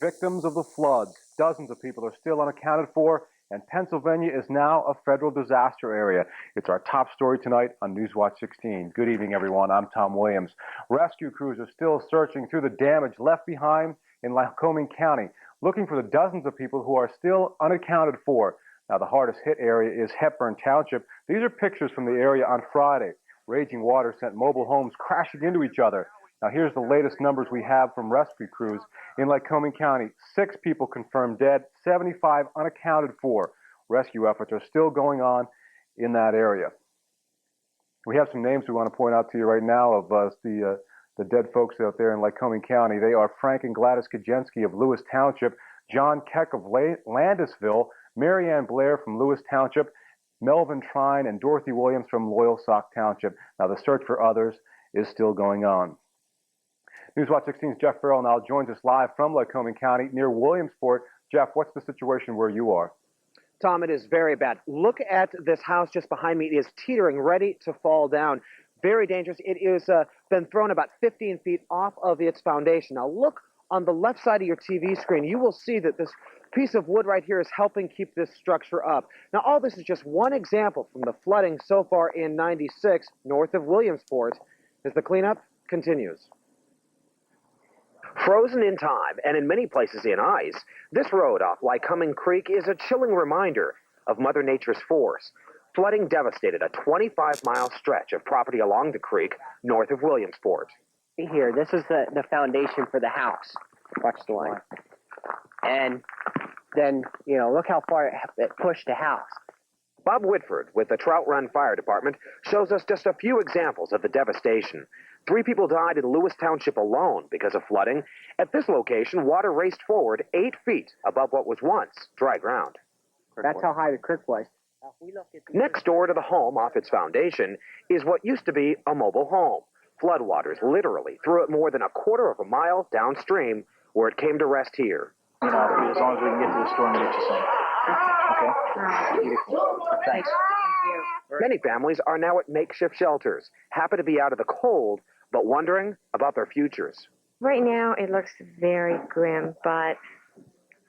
Victims of the floods. Dozens of people are still unaccounted for, and Pennsylvania is now a federal disaster area. It's our top story tonight on Newswatch 16. Good evening, everyone. I'm Tom Williams. Rescue crews are still searching through the damage left behind in Lycoming County, looking for the dozens of people who are still unaccounted for. Now, the hardest hit area is Hepburn Township. These are pictures from the area on Friday. Raging water sent mobile homes crashing into each other. Now, here's the latest numbers we have from rescue crews in Lycoming County. 6 people confirmed dead, 75 unaccounted for. Rescue efforts are still going on in that area. We have some names we want to point out to you right now of the dead folks out there in Lycoming County. They are Frank and Gladys Kajensky of Lewis Township, John Keck of Landisville, Mary Ann Blair from Lewis Township, Melvin Trine and Dorothy Williams from Loyalsock Township. Now, the search for others is still going on. Newswatch 16's Jeff Farrell now joins us live from Lycoming County near Williamsport. Jeff, what's the situation where you are? Tom, it is very bad. Look at this house just behind me. It is teetering, ready to fall down. Very dangerous. It is been thrown about 15 feet off of its foundation. Now look on the left side of your TV screen. You will see that this piece of wood right here is helping keep this structure up. Now all this is just one example from the flooding so far in 96 north of Williamsport as the cleanup continues. Frozen in time and in many places in ice, this road off Lycoming Creek is a chilling reminder of Mother Nature's force. Flooding devastated a 25-mile stretch of property along the creek north of Williamsport. Here, this is the foundation for the house. Watch the line. And then, look how far it pushed the house. Bob Whitford with the Trout Run Fire Department shows us just a few examples of the devastation. 3 people died in Lewis Township alone because of flooding. At this location, water raced forward 8 feet above what was once dry ground. That's how high the creek was. Next door to the home off its foundation is what used to be a mobile home. Floodwaters literally threw it more than a quarter of a mile downstream where it came to rest here. As long as we can get to the store and get you some. Okay? Thanks. Many families are now at makeshift shelters, happy to be out of the cold, but wondering about their futures. Right now, it looks very grim, but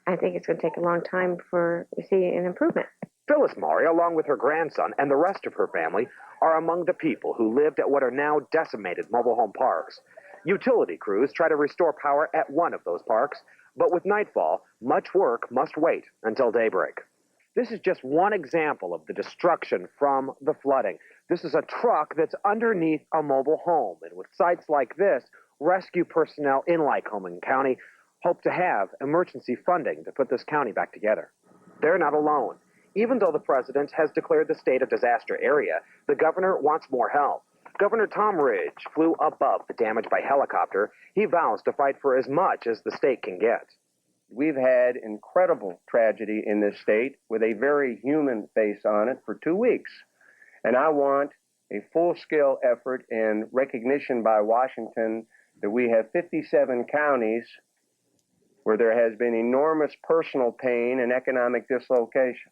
I think it's going to take a long time before we see an improvement. Phyllis Maury, along with her grandson and the rest of her family, are among the people who lived at what are now decimated mobile home parks. Utility crews try to restore power at one of those parks, but with nightfall, much work must wait until daybreak. This is just one example of the destruction from the flooding. This is a truck that's underneath a mobile home, and with sites like this, rescue personnel in Lycoming County hope to have emergency funding to put this county back together. They're not alone. Even though the president has declared the state a disaster area, the governor wants more help. Governor Tom Ridge flew above the damage by helicopter. He vows to fight for as much as the state can get. We've had incredible tragedy in this state with a very human face on it for 2 weeks. And I want a full-scale effort and recognition by Washington that we have 57 counties where there has been enormous personal pain and economic dislocation.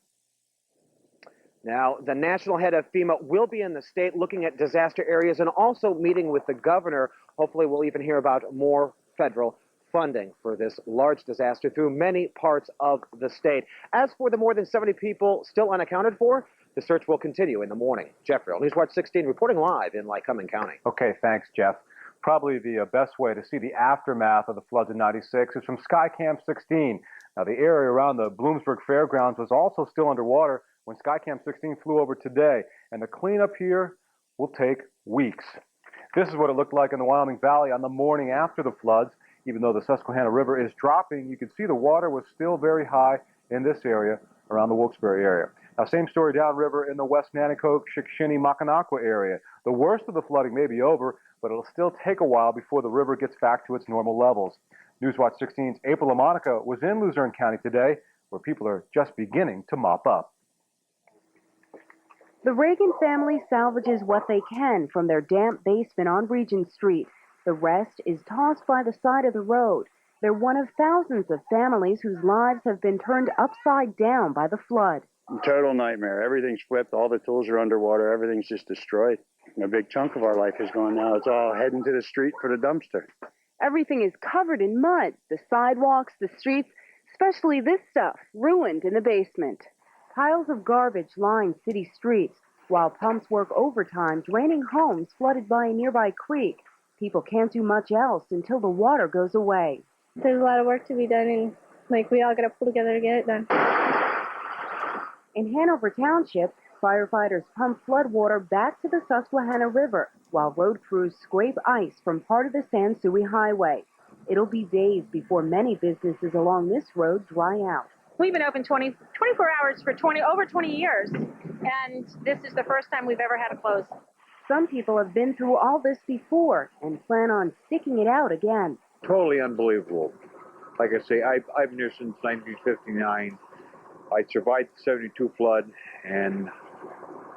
Now, the national head of FEMA will be in the state looking at disaster areas and also meeting with the governor. Hopefully, we'll even hear about more federal funding for this large disaster through many parts of the state. As for the more than 70 people still unaccounted for, the search will continue in the morning. Jeff Farrell, Newswatch 16, reporting live in Lycoming County. Okay, thanks, Jeff. Probably the best way to see the aftermath of the floods in 96 is from Skycam 16. Now, the area around the Bloomsburg Fairgrounds was also still underwater when Skycam 16 flew over today, and the cleanup here will take weeks. This is what it looked like in the Wyoming Valley on the morning after the floods. Even though the Susquehanna River is dropping, you can see the water was still very high in this area around the Wilkes-Barre area. Now, same story downriver in the West Nanticoke, Shikshini, Mackinac area. The worst of the flooding may be over, but it'll still take a while before the river gets back to its normal levels. Newswatch 16's April LaMonica was in Luzerne County today, where people are just beginning to mop up. The Reagan family salvages what they can from their damp basement on Regent Street. The rest is tossed by the side of the road. They're one of thousands of families whose lives have been turned upside down by the flood. Total nightmare. Everything's flipped. All the tools are underwater. Everything's just destroyed. A big chunk of our life is gone now. It's all heading to the street for the dumpster. Everything is covered in mud, the sidewalks, the streets, especially this stuff, ruined in the basement. Piles of garbage line city streets, while pumps work overtime draining homes flooded by a nearby creek. People can't do much else until the water goes away. There's a lot of work to be done, and we all got to pull together to get it done. In Hanover Township, firefighters pump flood water back to the Susquehanna River, while road crews scrape ice from part of the Sansui Highway. It'll be days before many businesses along this road dry out. We've been open 24 hours for over 20 years, and this is the first time we've ever had to close. Some people have been through all this before and plan on sticking it out again. Totally unbelievable. Like I say, I've been here since 1959. I survived the 72 flood, and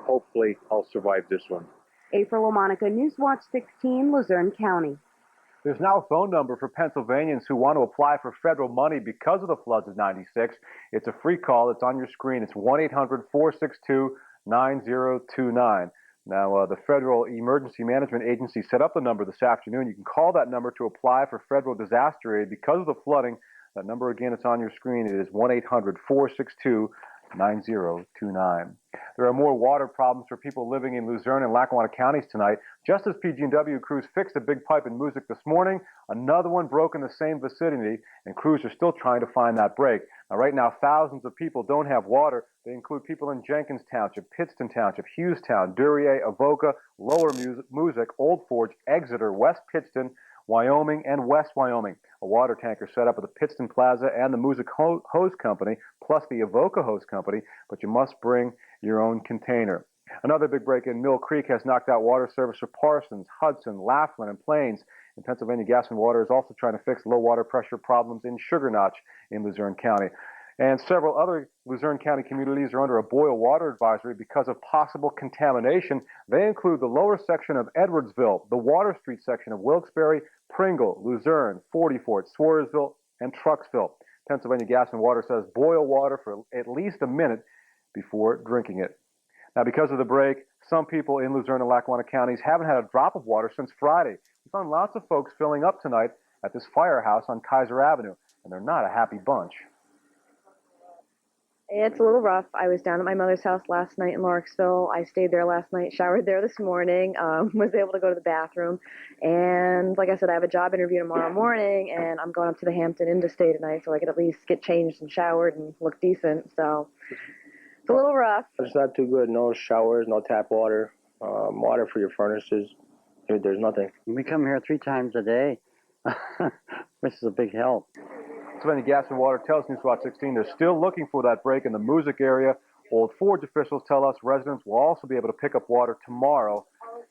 hopefully I'll survive this one. April LaMonica, Newswatch 16, Luzerne County. There's now a phone number for Pennsylvanians who want to apply for federal money because of the floods of '96. It's a free call. It's on your screen. It's 1-800-462-9029. Now, the Federal Emergency Management Agency set up the number this afternoon. You can call that number to apply for federal disaster aid because of the flooding. That number, again, it's on your screen. It is 1-800-462-9029. There are more water problems for people living in Luzerne and Lackawanna counties tonight. Just as PG&W crews fixed a big pipe in Moosic this morning, another one broke in the same vicinity, and crews are still trying to find that break. Now, right now, thousands of people don't have water. They include people in Jenkins Township, Pittston Township, Hughstown, Duryea, Avoca, Lower Moosic, Old Forge, Exeter, West Pittston, Wyoming, and West Wyoming. A water tanker set up at the Pittston Plaza and the Moosic Hose Company, plus the Avoca Hose Company, but you must bring your own container. Another big break in Mill Creek has knocked out water service for Parsons, Hudson, Laughlin, and Plains. And Pennsylvania Gas and Water is also trying to fix low water pressure problems in Sugar Notch in Luzerne County. And several other Luzerne County communities are under a boil water advisory because of possible contamination. They include the lower section of Edwardsville, the Water Street section of Wilkes-Barre, Pringle, Luzerne, 44, Swarsville, and Trucksville. Pennsylvania Gas and Water says boil water for at least a minute before drinking it. Now, because of the break, some people in Luzerne and Lackawanna counties haven't had a drop of water since Friday. We found lots of folks filling up tonight at this firehouse on Kaiser Avenue, and they're not a happy bunch. It's a little rough. I was down at my mother's house last night in Lawrenceville. I stayed there last night, showered there this morning, was able to go to the bathroom. And like I said, I have a job interview tomorrow morning, and I'm going up to the Hampton Inn to stay tonight so I could at least get changed and showered and look decent. So it's a little rough. It's not too good. No showers, no tap water, water for your furnaces. There's nothing. We come here 3 times a day, which is a big help. Pennsylvania Gas and Water tells Newswatch 16 they're still looking for that break in the Moosic area. Old Forge officials tell us residents will also be able to pick up water tomorrow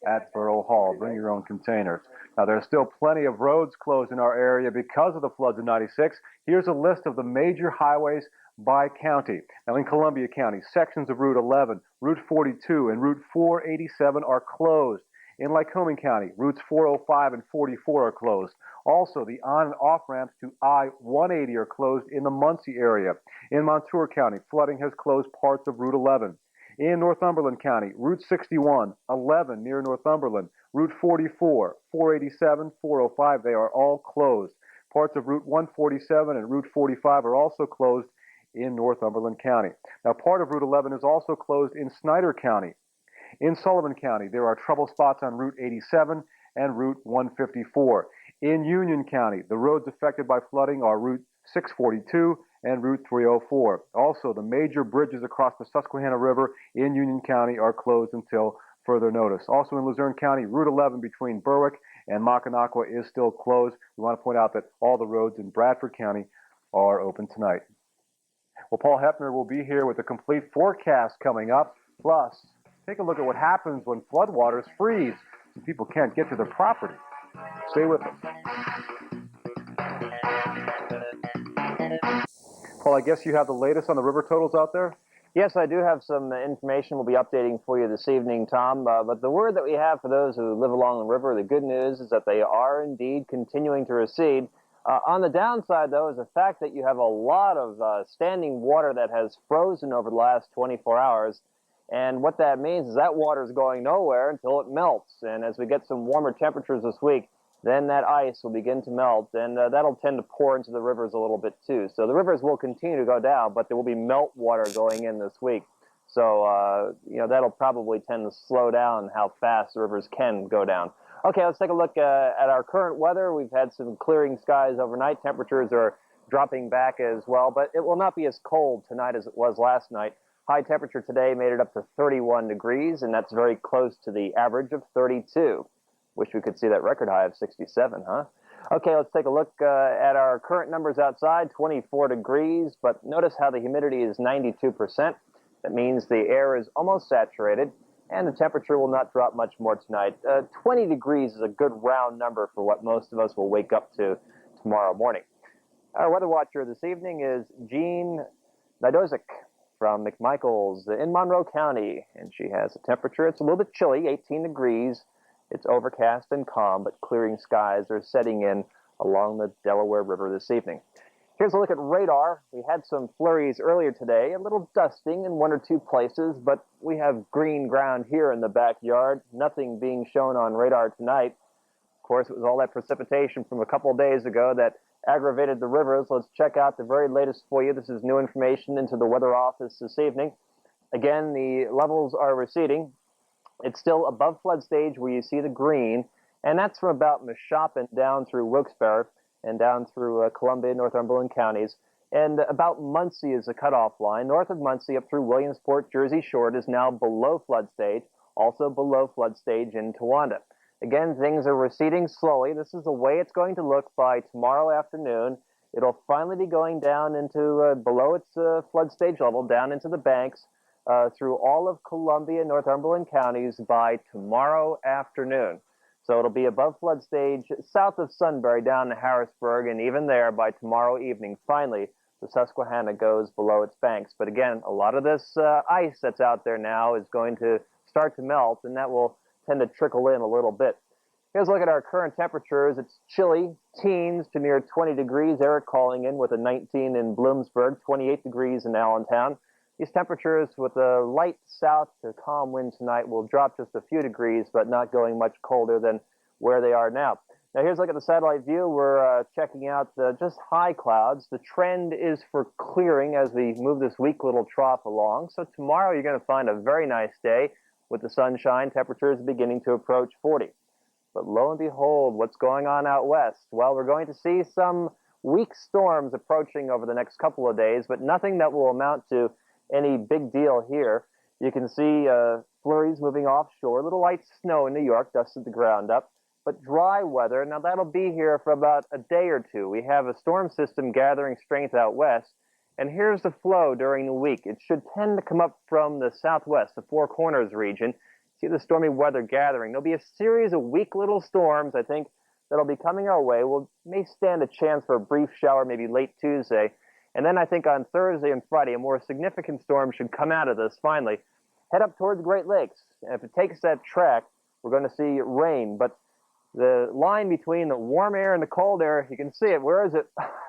at Borough Hall. Bring your own containers. Now, there's still plenty of roads closed in our area because of the floods of '96. Here's a list of the major highways by county. Now, in Columbia County, sections of Route 11, Route 42, and Route 487 are closed. In Lycoming County, routes 405 and 44 are closed. Also, the on and off ramps to I-180 are closed in the Muncie area. In Montour County, flooding has closed parts of Route 11. In Northumberland County, Route 61, 11 near Northumberland, Route 44, 487, 405, they are all closed. Parts of Route 147 and Route 45 are also closed in Northumberland County. Now, part of Route 11 is also closed in Snyder County. In Sullivan County, there are trouble spots on Route 87 and Route 154. In Union County, the roads affected by flooding are Route 642 and Route 304. Also, the major bridges across the Susquehanna River in Union County are closed until further notice. Also in Luzerne County, Route 11 between Berwick and Mackinac is still closed. We want to point out that all the roads in Bradford County are open tonight. Well, Paul Hepner will be here with a complete forecast coming up. Plus, take a look at what happens when floodwaters freeze and people can't get to their property. Stay with us. Paul, I guess you have the latest on the river totals out there? Yes, I do have some information we'll be updating for you this evening, Tom. But the word that we have for those who live along the river, the good news is that they are indeed continuing to recede. On the downside, though, is the fact that you have a lot of standing water that has frozen over the last 24 hours. And what that means is that water is going nowhere until it melts. And as we get some warmer temperatures this week, then that ice will begin to melt, and that'll tend to pour into the rivers a little bit too. So the rivers will continue to go down, but there will be melt water going in this week. So, that'll probably tend to slow down how fast the rivers can go down. Okay, let's take a look at our current weather. We've had some clearing skies overnight. Temperatures are dropping back as well, but it will not be as cold tonight as it was last night. High temperature today made it up to 31 degrees, and that's very close to the average of 32. Wish we could see that record high of 67, huh? Okay, let's take a look at our current numbers outside, 24 degrees, but notice how the humidity is 92%. That means the air is almost saturated, and the temperature will not drop much more tonight. 20 degrees is a good round number for what most of us will wake up to tomorrow morning. Our weather watcher this evening is Jean Nadozik from McMichaels in Monroe County, and she has a temperature. It's a little bit chilly, 18 degrees. It's overcast and calm, but clearing skies are setting in along the Delaware River this evening. Here's a look at radar. We had some flurries earlier today, a little dusting in one or two places, but we have green ground here in the backyard. Nothing being shown on radar tonight. Of course, it was all that precipitation from a couple of days ago that aggravated the rivers. Let's check out the very latest for you. This is new information into the weather office this evening. Again, the levels are receding. It's still above flood stage where you see the green, and that's from about Meshop down through Wilkes-Barre and down through Columbia, Northumberland counties. And about Muncie is the cutoff line. North of Muncie up through Williamsport, Jersey Shore is now below flood stage, also below flood stage in Towanda. Again, things are receding slowly. This is the way it's going to look by tomorrow afternoon. It'll finally be going down into below its flood stage level, down into the banks, through all of Columbia, Northumberland counties by tomorrow afternoon. So it'll be above flood stage south of Sunbury down to Harrisburg, and even there by tomorrow evening, finally, the Susquehanna goes below its banks. But again, a lot of this ice that's out there now is going to start to melt, and that will tend to trickle in a little bit. Here's a look at our current temperatures. It's chilly, teens to near 20 degrees. Eric calling in with a 19 in Bloomsburg, 28 degrees in Allentown. These temperatures with a light south to calm wind tonight will drop just a few degrees, but not going much colder than where they are now. Now here's a look at the satellite view. We're checking out just high clouds. The trend is for clearing as we move this weak little trough along. So tomorrow you're going to find a very nice day with the sunshine, temperatures beginning to approach 40. But lo and behold, what's going on out west? Well, we're going to see some weak storms approaching over the next couple of days, but nothing that will amount to any big deal here. You can see flurries moving offshore, a little light snow in New York, dusted the ground up, but dry weather. Now that'll be here for about a day or two. We have a storm system gathering strength out west, and here's the flow during the week. It should tend to come up from the southwest, the Four Corners region. See the stormy weather gathering. There'll be a series of weak little storms, I think, that'll be coming our way. We may stand a chance for a brief shower maybe late Tuesday. And then I think on Thursday and Friday, a more significant storm should come out of this finally. Head up towards the Great Lakes. And if it takes that track, we're going to see rain. But the line between the warm air and the cold air, you can see it. Where is it?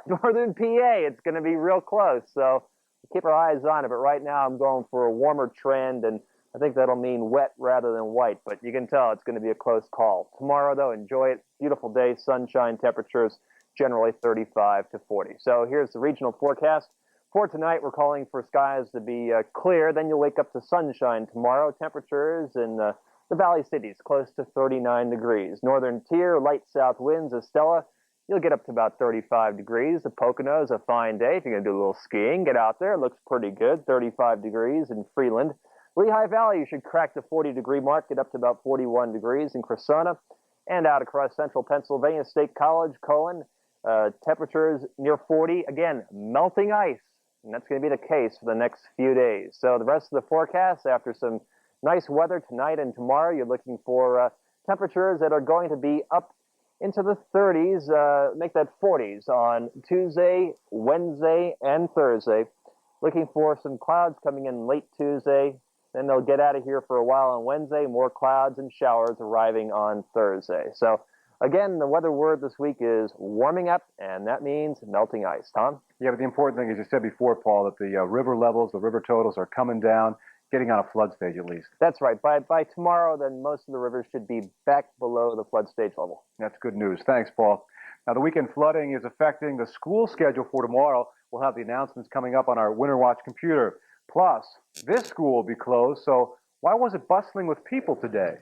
Northern PA. It's going to be real close. So keep our eyes on it. But right now I'm going for a warmer trend, and I think that'll mean wet rather than white. But you can tell it's going to be a close call. Tomorrow, though, enjoy it. Beautiful day, sunshine, temperatures generally 35 to 40. So here's the regional forecast. For tonight, we're calling for skies to be clear. Then you'll wake up to sunshine tomorrow. Temperatures in the valley cities close to 39 degrees. Northern Tier, light south winds. Estella, you'll get up to about 35 degrees. The Poconos, a fine day. If you're going to do a little skiing, get out there. It looks pretty good. 35 degrees in Freeland. Lehigh Valley, you should crack the 40-degree mark, get up to about 41 degrees in Cressona. And out across central Pennsylvania, State College, Cohen, temperatures near 40. Again, melting ice. And that's going to be the case for the next few days. So the rest of the forecast, after some nice weather tonight and tomorrow, you're looking for temperatures that are going to be up into the 30s, make that 40s on Tuesday, Wednesday, and Thursday. Looking for some clouds coming in late Tuesday. Then they'll get out of here for a while on Wednesday. More clouds and showers arriving on Thursday. So again, the weather word this week is warming up, and that means melting ice. Tom? Yeah, but the important thing, as you said before, Paul, that the river levels, the river totals are coming down. getting on a flood stage at least. That's right. By tomorrow, then most of the rivers should be back below the flood stage level. That's good news. Thanks, Paul. Now, the weekend flooding is affecting the school schedule for tomorrow. We'll have the announcements coming up on our Winter Watch computer. Plus, this school will be closed, so why was it bustling with people today?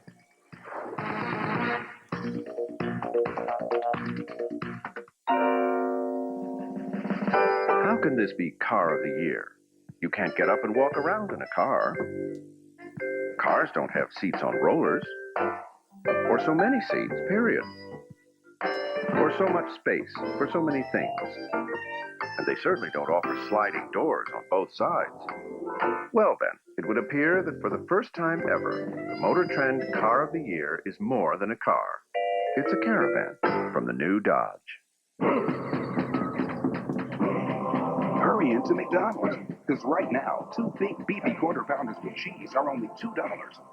How can this be Car of the Year? You can't get up and walk around in a car. Cars don't have seats on rollers. Or so many seats, period. Or so much space for so many things. And they certainly don't offer sliding doors on both sides. Well then, it would appear that for the first time ever, the Motor Trend Car of the Year is more than a car. It's a caravan from the new Dodge. Hurry into McDonald's, because right now, 2 big beefy quarter pounders with cheese are only $2.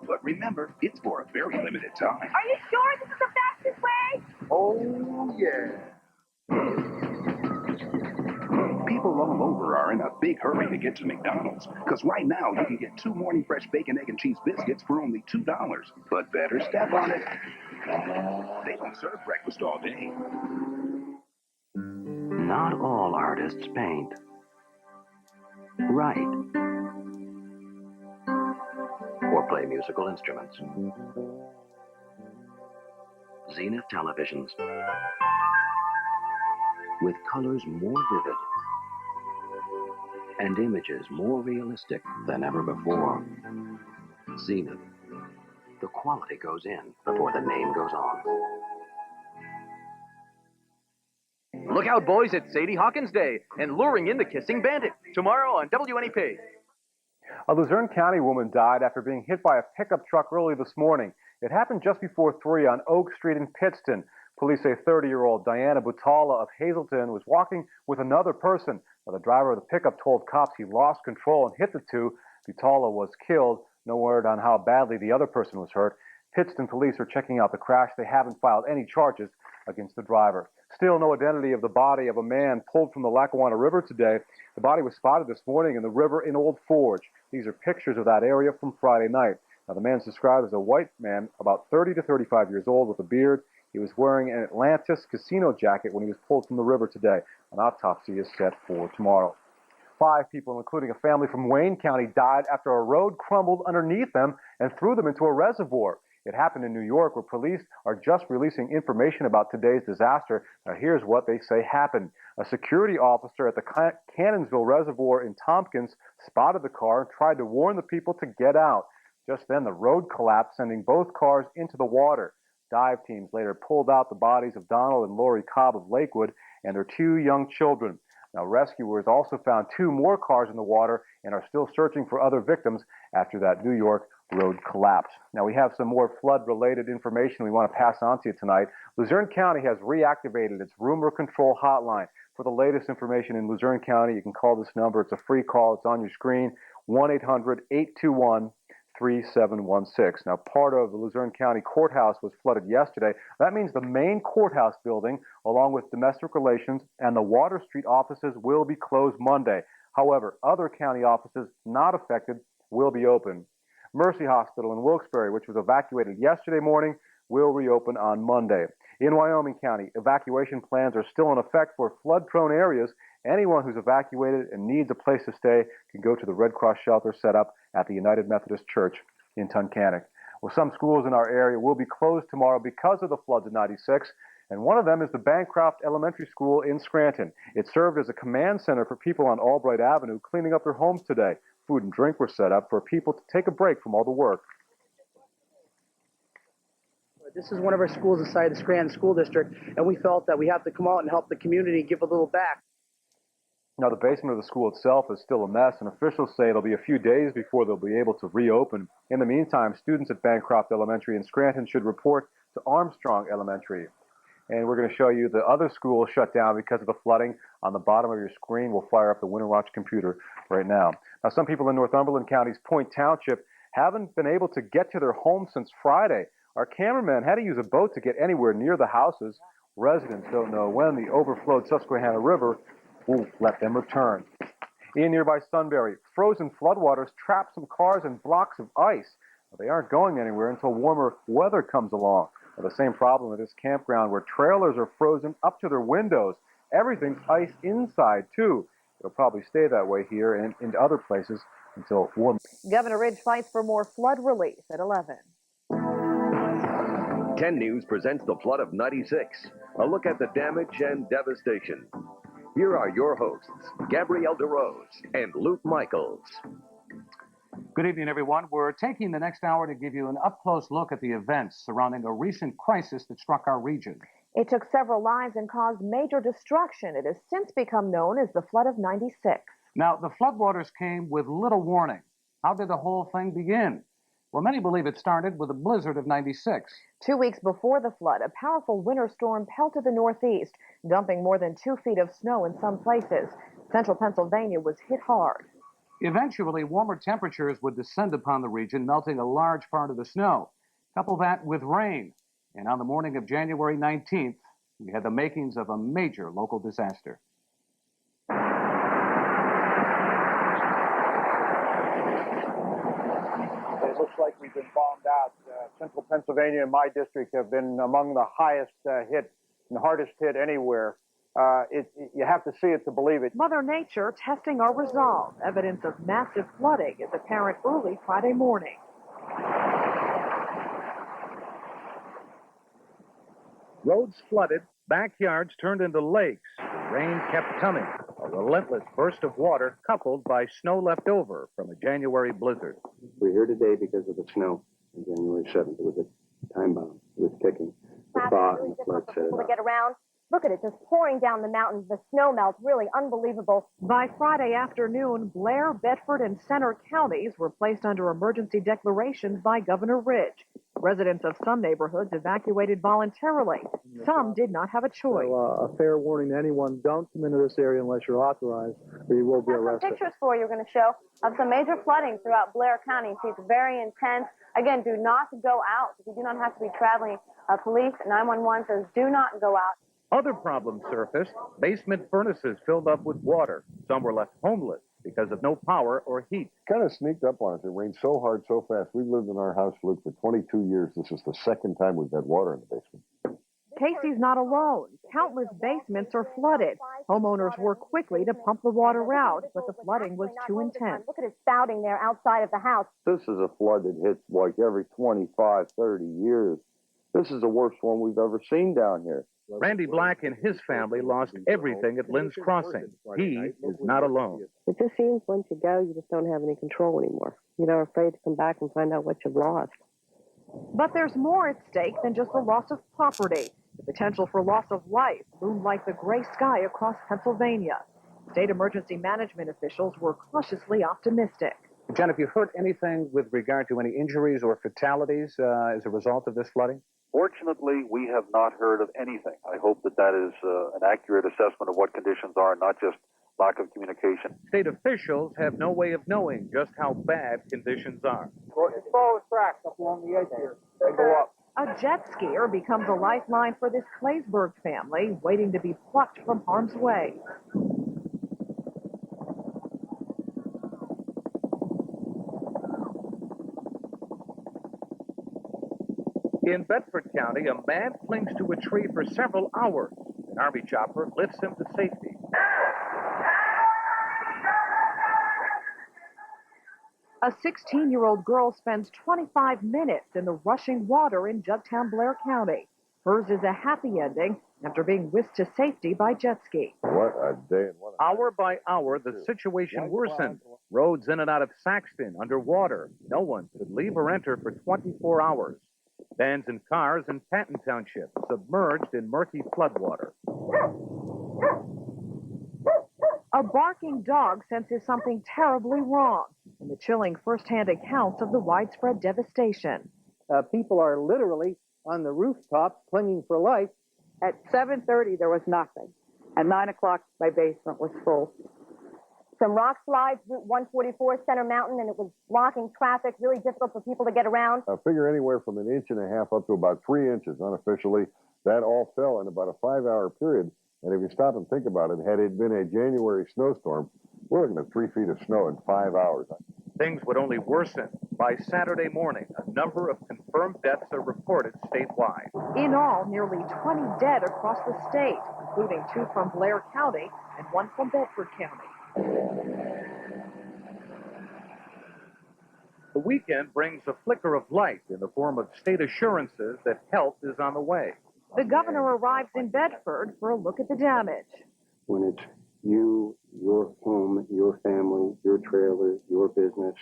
But remember, it's for a very limited time. Are you sure this is the fastest way? Oh, yeah. People all over are in a big hurry to get to McDonald's, because right now you can get 2 Morning Fresh bacon, egg, and cheese biscuits for only $2. But better step on it. They don't serve breakfast all day. Not all artists paint. Write. Or play musical instruments. Zenith televisions. With colors more vivid and images more realistic than ever before. Zenith. The quality goes in before the name goes on. Look out, boys, it's Sadie Hawkins Day and luring in the kissing bandit tomorrow on WNEP. A Luzerne County woman died after being hit by a pickup truck early this morning. It happened just before 3 on Oak Street in Pittston. Police say 30-year-old Diana Butala of Hazleton was walking with another person. Now, the driver of the pickup told cops he lost control and hit the two. Butala was killed. No word on how badly the other person was hurt. Pittston police are checking out the crash. They haven't filed any charges against the driver. Still no identity of the body of a man pulled from the Lackawanna River today. The body was spotted this morning in the river in Old Forge. These are pictures of that area from Friday night. Now, the man's described as a white man, about 30 to 35 years old, with a beard. He was wearing an Atlantis casino jacket when he was pulled from the river today. An autopsy is set for tomorrow. 5 people, including a family from Wayne County, died after a road crumbled underneath them and threw them into a reservoir. It happened in New York, where police are just releasing information about today's disaster. Now, here's what they say happened. A security officer at the Cannonsville Reservoir in Tompkins spotted the car and tried to warn the people to get out. Just then, the road collapsed, sending both cars into the water. Dive teams later pulled out the bodies of Donald and Lori Cobb of Lakewood and their 2 young children. Now, rescuers also found 2 more cars in the water and are still searching for other victims after that New York road collapse. Now, we have some more flood-related information we want to pass on to you tonight. Luzerne County has reactivated its rumor control hotline. For the latest information in Luzerne County, you can call this number. It's a free call. It's on your screen, 1-800-821-3716. Now, part of the Luzerne County Courthouse was flooded yesterday. That means the main courthouse building, along with domestic relations and the Water Street offices, will be closed Monday. However, other county offices not affected will be open. Mercy Hospital in Wilkes-Barre, which was evacuated yesterday morning, will reopen on Monday. In Wyoming County, evacuation plans are still in effect for flood-prone areas. Anyone who's evacuated and needs a place to stay can go to the Red Cross shelter set up at the United Methodist Church in Tunkhannock. Well, some schools in our area will be closed tomorrow because of the floods of '96, and one of them is the Bancroft Elementary School in Scranton. It served as a command center for people on Albright Avenue cleaning up their homes today. Food and drink were set up for people to take a break from all the work. This is one of our schools inside the Scranton School District, and we felt that we have to come out and help the community give a little back. Now, the basement of the school itself is still a mess, and officials say it'll be a few days before they'll be able to reopen. In the meantime, students at Bancroft Elementary in Scranton should report to Armstrong Elementary. And we're going to show you the other school shut down because of the flooding. On the bottom of your screen, we'll fire up the Winter Watch computer right now. Now, some people in Northumberland County's Point Township haven't been able to get to their homes since Friday. Our cameraman had to use a boat to get anywhere near the houses. Residents don't know when the overflowed Susquehanna River will let them return. In nearby Sunbury, frozen floodwaters trap some cars in blocks of ice. They aren't going anywhere until warmer weather comes along. The same problem at this campground where trailers are frozen up to their windows. Everything's ice inside, too. It'll probably stay that way here and in other places until warm. Governor Ridge fights for more flood relief at 11. 10 News presents the flood of '96. A look at the damage and devastation. Here are your hosts, Gabrielle DeRose and Luke Michaels. Good evening, everyone. We're taking the next hour to give you an up-close look at the events surrounding a recent crisis that struck our region. It took several lives and caused major destruction. It has since become known as the flood of '96. Now, the floodwaters came with little warning. How did the whole thing begin? Well, many believe it started with a blizzard of '96. 2 weeks before the flood, a powerful winter storm pelted the Northeast, dumping more than 2 feet of snow in some places. Central Pennsylvania was hit hard. Eventually, warmer temperatures would descend upon the region, melting a large part of the snow. Couple that with rain, and on the morning of January 19th, we had the makings of a major local disaster. It looks like we've been bombed out. Central Pennsylvania and my district have been among the highest hit and hardest hit anywhere. You have to see it to believe it. Mother Nature testing our resolve. Evidence of massive flooding is apparent early Friday morning. Roads flooded, backyards turned into lakes. The rain kept coming. A relentless burst of water coupled by snow left over from a January blizzard. We're here today because of the snow on January 7th. It was a time bomb. It was ticking. The thaw and the flood set it People to off. get around. Look at it, just pouring down the mountains. The snow melts, really unbelievable. By Friday afternoon, Blair, Bedford, and Center counties were placed under emergency declarations by Governor Ridge. Residents of some neighborhoods evacuated voluntarily. Some did not have a choice. So, a fair warning to anyone, don't come into this area unless you're authorized, or you will be I have some arrested. pictures for you we're going to show of some major flooding throughout Blair County. You see, it's very intense. Again, do not go out. If you do not have to be traveling, police 911 says do not go out. Other problems surfaced. Basement furnaces filled up with water. Some were left homeless because of no power or heat. Kind of sneaked up on us. It rained so hard, so fast. We've lived in our house, Luke, for 22 years. This is the second time we've had water in the basement. Casey's not alone. Countless basements are flooded. Homeowners work quickly to pump the water out, but the flooding was too intense. Look at it spouting there outside of the house. This is a flood that hits like every 25, 30 years. This is the worst one we've ever seen down here. Randy Black and his family lost everything at Lynn's Crossing. He is not alone. It just seems once you go, you just don't have any control anymore. You're afraid to come back and find out what you've lost. But there's more at stake than just the loss of property. The potential for loss of life loomed like the gray sky across Pennsylvania. State emergency management officials were cautiously optimistic. Jen, have you heard anything with regard to any injuries or fatalities as a result of this flooding? Fortunately, we have not heard of anything. I hope that that is an accurate assessment of what conditions are, not just lack of communication. State officials have no way of knowing just how bad conditions are. It's follow tracks up along the edge here. They go up. A jet skier becomes a lifeline for this Claysburg family, waiting to be plucked from harm's way. In Bedford County, a man clings to a tree for several hours. An Army chopper lifts him to safety. A 16-year-old girl spends 25 minutes in the rushing water in Jugtown, Blair County. Hers is a happy ending after being whisked to safety by jet ski. What a day and what a... Hour by hour, the situation worsened. Roads in and out of Saxton underwater. No one could leave or enter for 24 hours. Vans and cars in Patton Township submerged in murky floodwater. A barking dog senses something terribly wrong in the chilling first-hand accounts of the widespread devastation. People are literally on the rooftops clinging for life. At 7:30, there was nothing. At 9 o'clock, my basement was full. Some rock slides, Route 144, Center Mountain, and it was blocking traffic, really difficult for people to get around. I figure anywhere from 1.5 inches up to about 3 inches unofficially. That all fell in about a 5-hour period. And if you stop and think about it, had it been a January snowstorm, We're looking at 3 feet of snow in 5 hours. Things would only worsen. By Saturday morning, a number of confirmed deaths are reported statewide. In all, nearly 20 dead across the state, including 2 from Blair County and 1 from Bedford County. The weekend brings a flicker of light in the form of state assurances that help is on the way. The governor arrives in Bedford for a look at the damage. When it's you, your home, your family, your trailer, your business,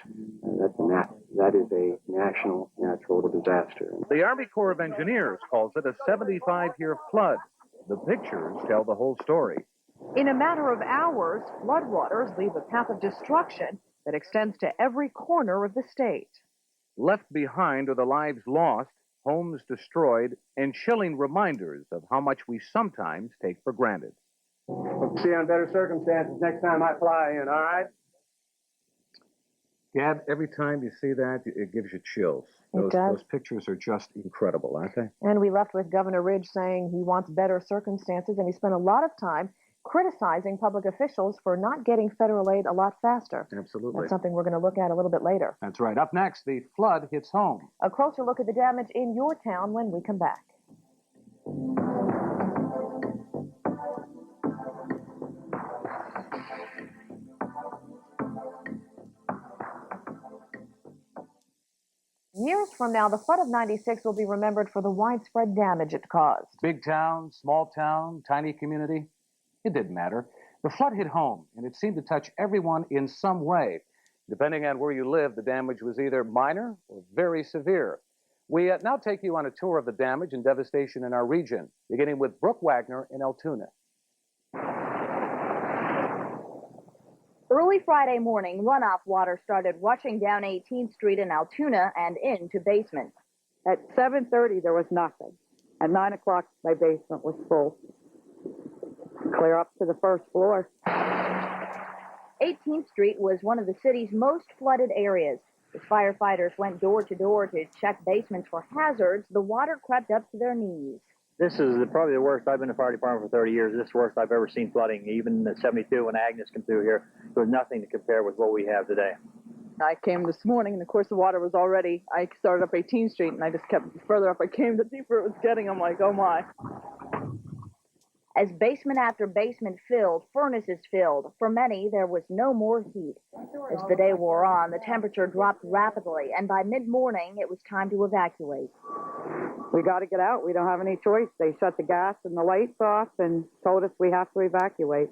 that is a national natural disaster. The Army Corps of Engineers calls it a 75-year flood. The pictures tell the whole story. In a matter of hours, floodwaters leave a path of destruction that extends to every corner of the state. Left behind are the lives lost, homes destroyed, and chilling reminders of how much we sometimes take for granted. Hope to see you on better circumstances next time I fly in, all right? Gab, every time you see that, it gives you chills. It does. Those pictures are just incredible, aren't they? And we left with Governor Ridge saying he wants better circumstances, and he spent a lot of time criticizing public officials for not getting federal aid a lot faster. Absolutely. That's something we're going to look at a little bit later. That's right. Up next, the flood hits home. A closer look at the damage in your town when we come back. Years from now, the flood of '96 will be remembered for the widespread damage it caused. Big town, small town, tiny community, it didn't matter. The flood hit home, and it seemed to touch everyone in some way. Depending on where you live, the damage was either minor or very severe. We now take you on a tour of the damage and devastation in our region, beginning with Brooke Wagner in Altoona. Early Friday morning, runoff water started rushing down 18th Street in Altoona and into basements. At 7:30, there was nothing. At 9 o'clock, my basement was full. Clear up to the first floor. 18th Street was one of the city's most flooded areas. As firefighters went door to door to check basements for hazards, the water crept up to their knees. This is probably the worst. I've been in the fire department for 30 years. This is the worst I've ever seen flooding. Even in '72 when Agnes came through here, there was nothing to compare with what we have today. I came this morning, and of course the water was already, I started up 18th Street, and I just kept, the further up I came, the deeper it was getting. I'm like, oh my. As basement after basement filled, furnaces filled, for many there was no more heat. As the day wore on, the temperature dropped rapidly, and by mid-morning it was time to evacuate. We got to get out. We don't have any choice. They shut the gas and the lights off and told us we have to evacuate.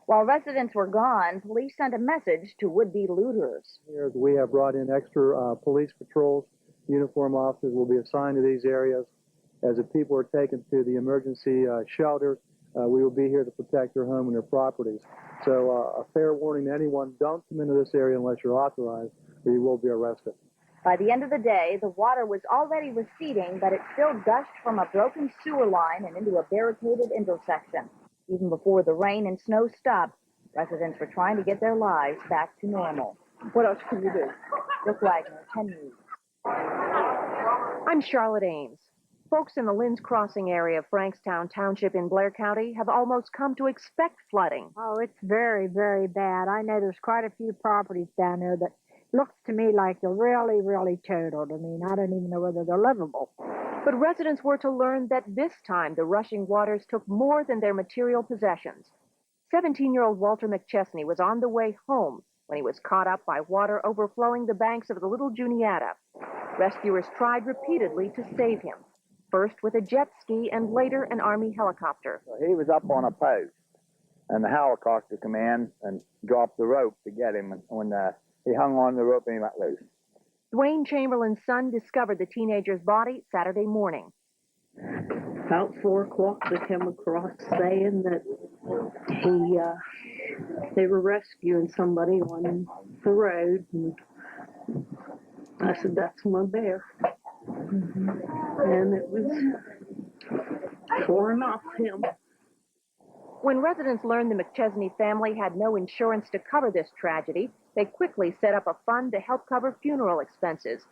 While residents were gone, police sent a message to would-be looters. We have brought in extra police patrols. Uniform officers will be assigned to these areas. As the people are taken to the emergency shelters, we will be here to protect their home and their properties. So a fair warning to anyone, don't come into this area unless you're authorized, or you will be arrested. By the end of the day, the water was already receding, but it still gushed from a broken sewer line and into a barricaded intersection. Even before the rain and snow stopped, residents were trying to get their lives back to normal. What else can you do? Brooke Wagner, 10 News. I'm Charlotte Ames. Folks in the Linz Crossing area of Frankstown Township in Blair County have almost come to expect flooding. Oh, it's very, very bad. I know there's quite a few properties down there that looks to me like they're really, really totaled. I mean, I don't even know whether they're livable. But residents were to learn that this time the rushing waters took more than their material possessions. 17-year-old Walter McChesney was on the way home when he was caught up by water overflowing the banks of the Little Juniata. Rescuers tried repeatedly to save him, first with a jet ski and later an Army helicopter. He was up on a post, and the helicopter came in and dropped the rope to get him. And when he hung on the rope and he went loose. Dwayne Chamberlain's son discovered the teenager's body Saturday morning. About 4 o'clock, they came across saying that they were rescuing somebody on the road. And I said, that's my bear. And it was torn off him. When residents learned the McChesney family had no insurance to cover this tragedy, they quickly set up a fund to help cover funeral expenses.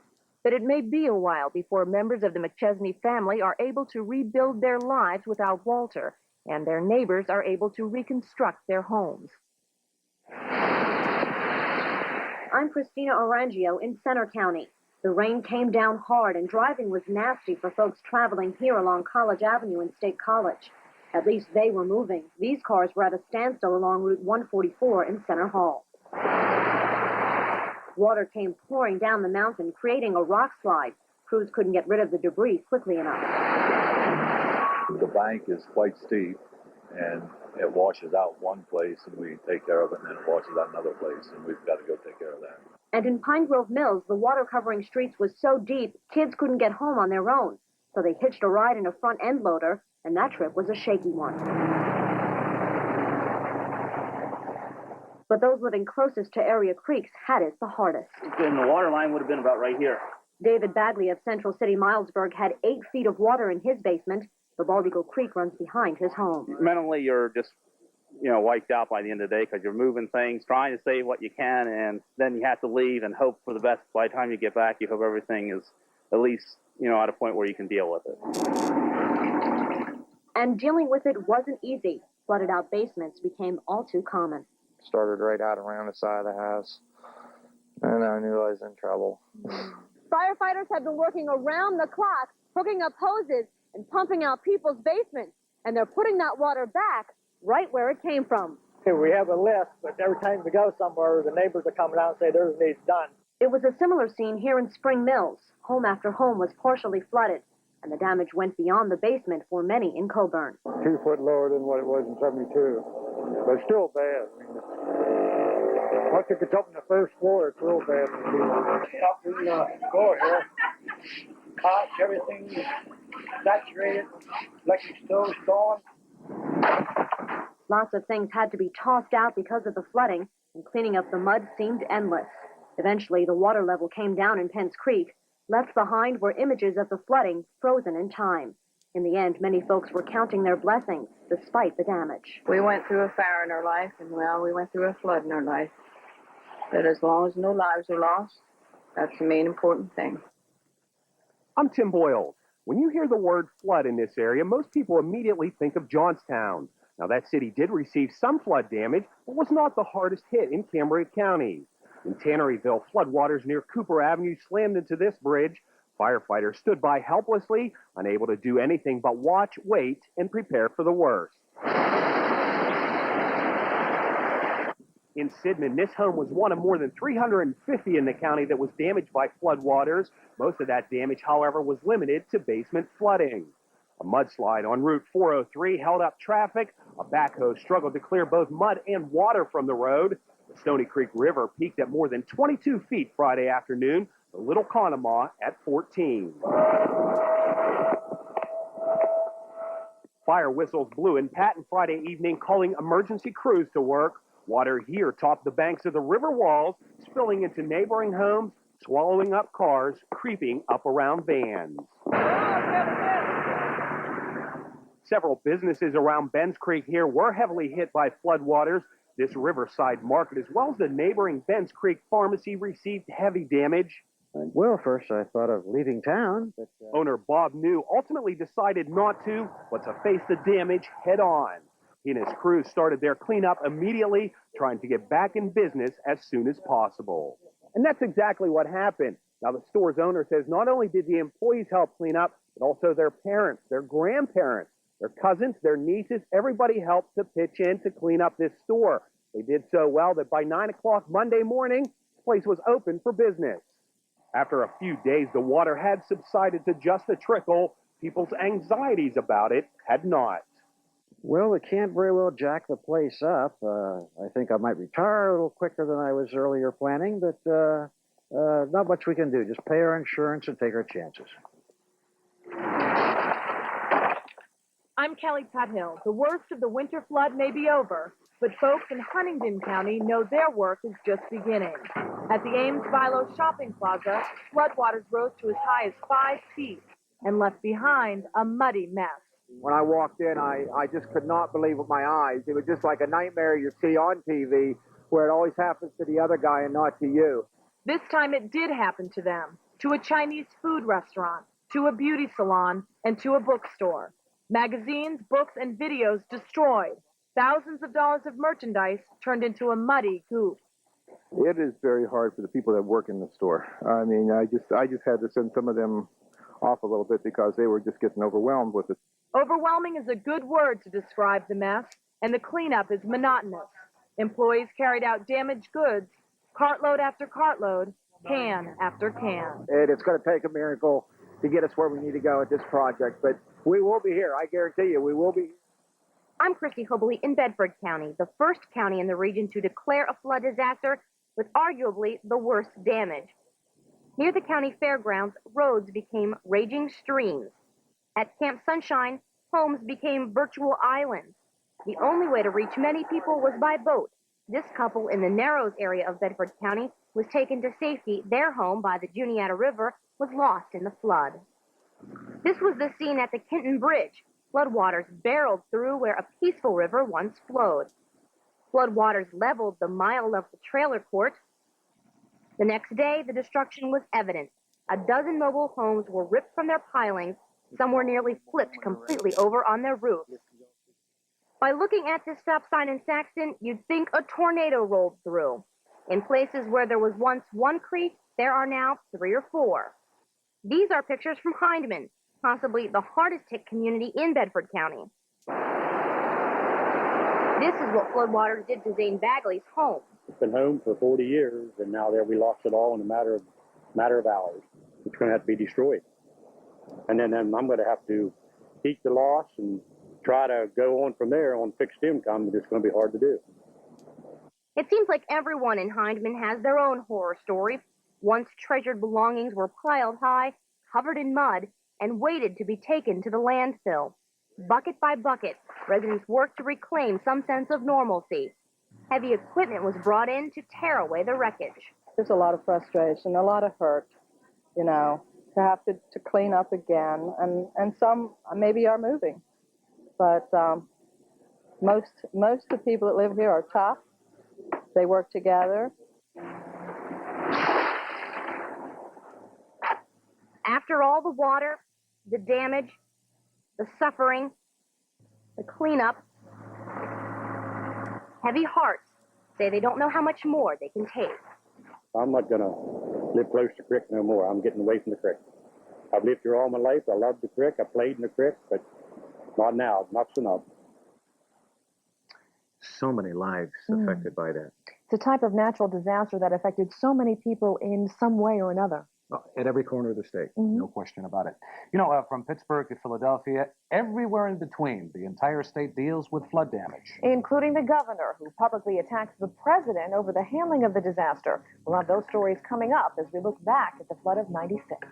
But it may be a while before members of the McChesney family are able to rebuild their lives without Walter, and their neighbors are able to reconstruct their homes. I'm Christina Orangio in Center County. The rain came down hard and driving was nasty for folks traveling here along College Avenue and State College. At least they were moving. These cars were at a standstill along Route 144 in Center Hall. Water came pouring down the mountain, creating a rock slide. Crews couldn't get rid of the debris quickly enough. The bank is quite steep, and it washes out one place, and we take care of it, and then it washes out another place, and we've got to go take care of that. And in Pine Grove Mills, the water covering streets was so deep, kids couldn't get home on their own. So they hitched a ride in a front end loader, and that trip was a shaky one. But those living closest to area creeks had it the hardest. And the water line would have been about right here. David Bagley of Central City, Milesburg, had 8 feet of water in his basement. The Bald Eagle Creek runs behind his home. Mentally, you're just, wiped out by the end of the day because you're moving things, trying to save what you can, and then you have to leave and hope for the best. By the time you get back, you hope everything is at least, at a point where you can deal with it. And dealing with it wasn't easy. Flooded out basements became all too common. Started right out around the side of the house, and I knew I was in trouble. Firefighters have been working around the clock, hooking up hoses and pumping out people's basements, and they're putting that water back right where it came from. We have a list, but every time we go somewhere, the neighbors are coming out and say theirs needs done. It was a similar scene here in Spring Mills. Home after home was partially flooded, and the damage went beyond the basement for many in Coburn. 2 foot lower than what it was in 72, but still bad. Once it gets up in the first floor, it's real bad. Up in the floor here, hot, everything saturated, electric stove's gone. Lots of things had to be tossed out because of the flooding, and cleaning up the mud seemed endless. Eventually, the water level came down in Penn's Creek. Left behind were images of the flooding, frozen in time. In the end, many folks were counting their blessings, despite the damage. We went through a fire in our life, and, we went through a flood in our life. But as long as no lives are lost, that's the main important thing. I'm Tim Boyle. When you hear the word flood in this area, most people immediately think of Johnstown. Now, that city did receive some flood damage, but was not the hardest hit in Cambria County. In Tanneryville, floodwaters near Cooper Avenue slammed into this bridge. Firefighters stood by helplessly, unable to do anything but watch, wait, and prepare for the worst. In Sidman, this home was one of more than 350 in the county that was damaged by floodwaters. Most of that damage, however, was limited to basement flooding. A mudslide on Route 403 held up traffic. A backhoe struggled to clear both mud and water from the road. The Stony Creek River peaked at more than 22 feet Friday afternoon. The Little Conemaugh at 14. Fire whistles blew in Patton Friday evening, calling emergency crews to work. Water here topped the banks of the river walls, spilling into neighboring homes, swallowing up cars, creeping up around vans. Several businesses around Ben's Creek here were heavily hit by floodwaters. This Riverside Market, as well as the neighboring Ben's Creek Pharmacy, received heavy damage. Well, first I thought of leaving town, but... Owner Bob New ultimately decided not to, but to face the damage head on. He and his crew started their cleanup immediately, trying to get back in business as soon as possible. And that's exactly what happened. Now, the store's owner says not only did the employees help clean up, but also their parents, their grandparents, their cousins, their nieces, everybody helped to pitch in to clean up this store. They did so well that by 9 o'clock Monday morning, the place was open for business. After a few days, the water had subsided to just a trickle. People's anxieties about it had not. Well, it can't very well jack the place up. I think I might retire a little quicker than I was earlier planning, but not much we can do. Just pay our insurance and take our chances. I'm Kelly Tuthill. The worst of the winter flood may be over, but folks in Huntingdon County know their work is just beginning. At the Ames Philo Shopping Plaza, floodwaters rose to as high as 5 feet and left behind a muddy mess. When I walked in, I just could not believe with my eyes. It was just like a nightmare you see on TV, where it always happens to the other guy and not to you. This time it did happen to them, to a Chinese food restaurant, to a beauty salon, and to a bookstore. Magazines, books, and videos destroyed. Thousands of dollars of merchandise turned into a muddy goop. It is very hard for the people that work in the store. I mean, I just had to send some of them off a little bit because they were just getting overwhelmed with it. Overwhelming is a good word to describe the mess, and the cleanup is monotonous. Employees carried out damaged goods, cartload after cartload, can after can. It's going to take a miracle to get us where we need to go at this project, but we will be here. I guarantee you, we will be. I'm Christy Hobley in Bedford County, the first county in the region to declare a flood disaster with arguably the worst damage. Near the county fairgrounds, roads became raging streams. At Camp Sunshine, homes became virtual islands. The only way to reach many people was by boat. This couple in the Narrows area of Bedford County was taken to safety. Their home by the Juniata River was lost in the flood. This was the scene at the Kenton Bridge. Floodwaters barreled through where a peaceful river once flowed. Floodwaters leveled the mile-level trailer court. The next day, the destruction was evident. A dozen mobile homes were ripped from their pilings. Some were nearly flipped completely over on their roofs. By looking at this stop sign in Saxton, you'd think a tornado rolled through. In places where there was once one creek, there are now 3 or 4. These are pictures from Hindman, possibly the hardest hit community in Bedford County. This is what floodwaters did to Zane Bagley's home. It's been home for 40 years, and now there we lost it all in a matter of hours. It's going to have to be destroyed. And then I'm going to have to eat the loss and try to go on from there on fixed income, but it's going to be hard to do. It seems like everyone in Hindman has their own horror story. Once treasured belongings were piled high, covered in mud, and waited to be taken to the landfill. Bucket by bucket, residents worked to reclaim some sense of normalcy. Heavy equipment was brought in to tear away the wreckage. There's a lot of frustration, a lot of hurt, you know, to have to clean up again. And some maybe are moving. But most of the people that live here are tough. They work together. After all the water, the damage, the suffering, the cleanup, heavy hearts say they don't know how much more they can take. I'm not going to live close to the creek no more. I'm getting away from the creek. I've lived here all my life. I love the creek. I played in the creek, but not now, not so much. So many lives affected by that. It's a type of natural disaster that affected so many people in some way or another. At every corner of the state, no question about it. You know, from Pittsburgh to Philadelphia, everywhere in between, the entire state deals with flood damage. Including the governor, who publicly attacked the president over the handling of the disaster. We'll have those stories coming up as we look back at the flood of '96.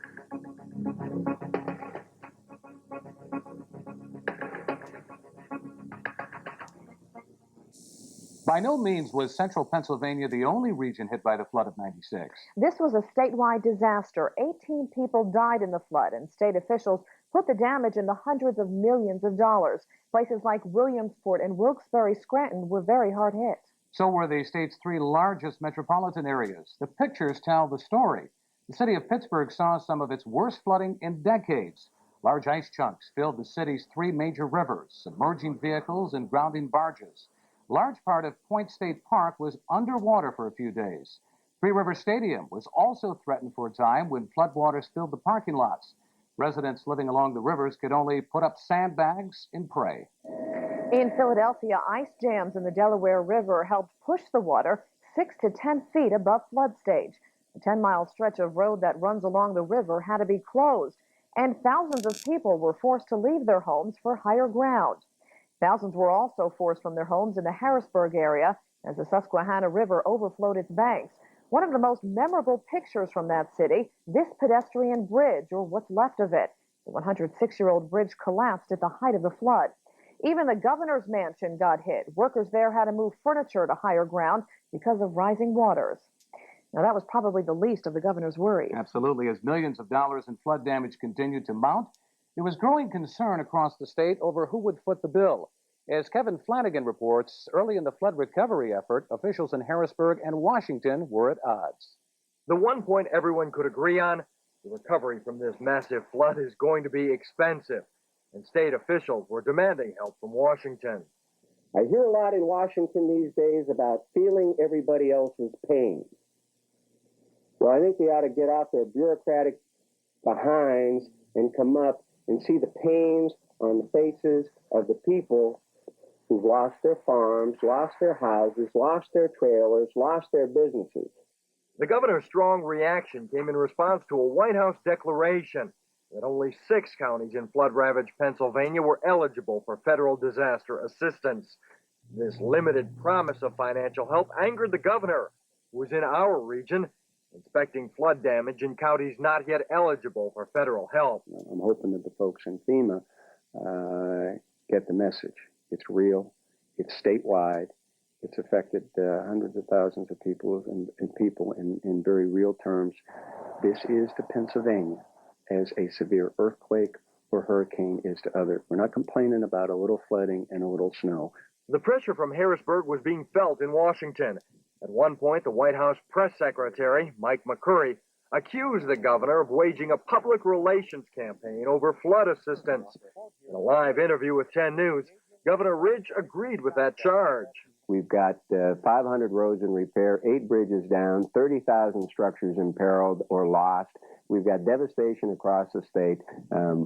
By no means was central Pennsylvania the only region hit by the flood of '96. This was a statewide disaster. 18 people died in the flood, and state officials put the damage in the hundreds of millions of dollars. Places like Williamsport and Wilkes-Barre Scranton were very hard hit. So were the state's 3 largest metropolitan areas. The pictures tell the story. The city of Pittsburgh saw some of its worst flooding in decades. Large ice chunks filled the city's 3 major rivers, submerging vehicles and grounding barges. Large part of Point State Park was underwater for a few days. Three River Stadium was also threatened for a time when floodwaters filled the parking lots. Residents living along the rivers could only put up sandbags and pray. In Philadelphia, ice jams in the Delaware River helped push the water 6 to 10 feet above flood stage. The 10-mile stretch of road that runs along the river had to be closed, and thousands of people were forced to leave their homes for higher ground. Thousands were also forced from their homes in the Harrisburg area as the Susquehanna River overflowed its banks. One of the most memorable pictures from that city, this pedestrian bridge, or what's left of it. The 106-year-old bridge collapsed at the height of the flood. Even the governor's mansion got hit. Workers there had to move furniture to higher ground because of rising waters. Now, that was probably the least of the governor's worries. Absolutely. As millions of dollars in flood damage continued to mount, there was growing concern across the state over who would foot the bill. As Kevin Flanagan reports, early in the flood recovery effort, officials in Harrisburg and Washington were at odds. The one point everyone could agree on, the recovery from this massive flood is going to be expensive, and state officials were demanding help from Washington. I hear a lot in Washington these days about feeling everybody else's pain. Well, I think they ought to get out their bureaucratic behinds and come up and see the pains on the faces of the people who've lost their farms, lost their houses, lost their trailers, lost their businesses. The governor's strong reaction came in response to a White House declaration that only 6 counties in flood-ravaged Pennsylvania were eligible for federal disaster assistance. This limited promise of financial help angered the governor, who was in our region, inspecting flood damage in counties not yet eligible for federal help. I'm hoping that the folks in FEMA get the message. It's real. It's statewide. It's affected hundreds of thousands of people and people in very real terms. This is to Pennsylvania as a severe earthquake or hurricane is to others. We're not complaining about a little flooding and a little snow. The pressure from Harrisburg was being felt in Washington. At one point, the White House press secretary, Mike McCurry, accused the governor of waging a public relations campaign over flood assistance. In a live interview with 10 News, Governor Ridge agreed with that charge. We've got 500 roads in repair, 8 bridges down, 30,000 structures imperiled or lost. We've got devastation across the state.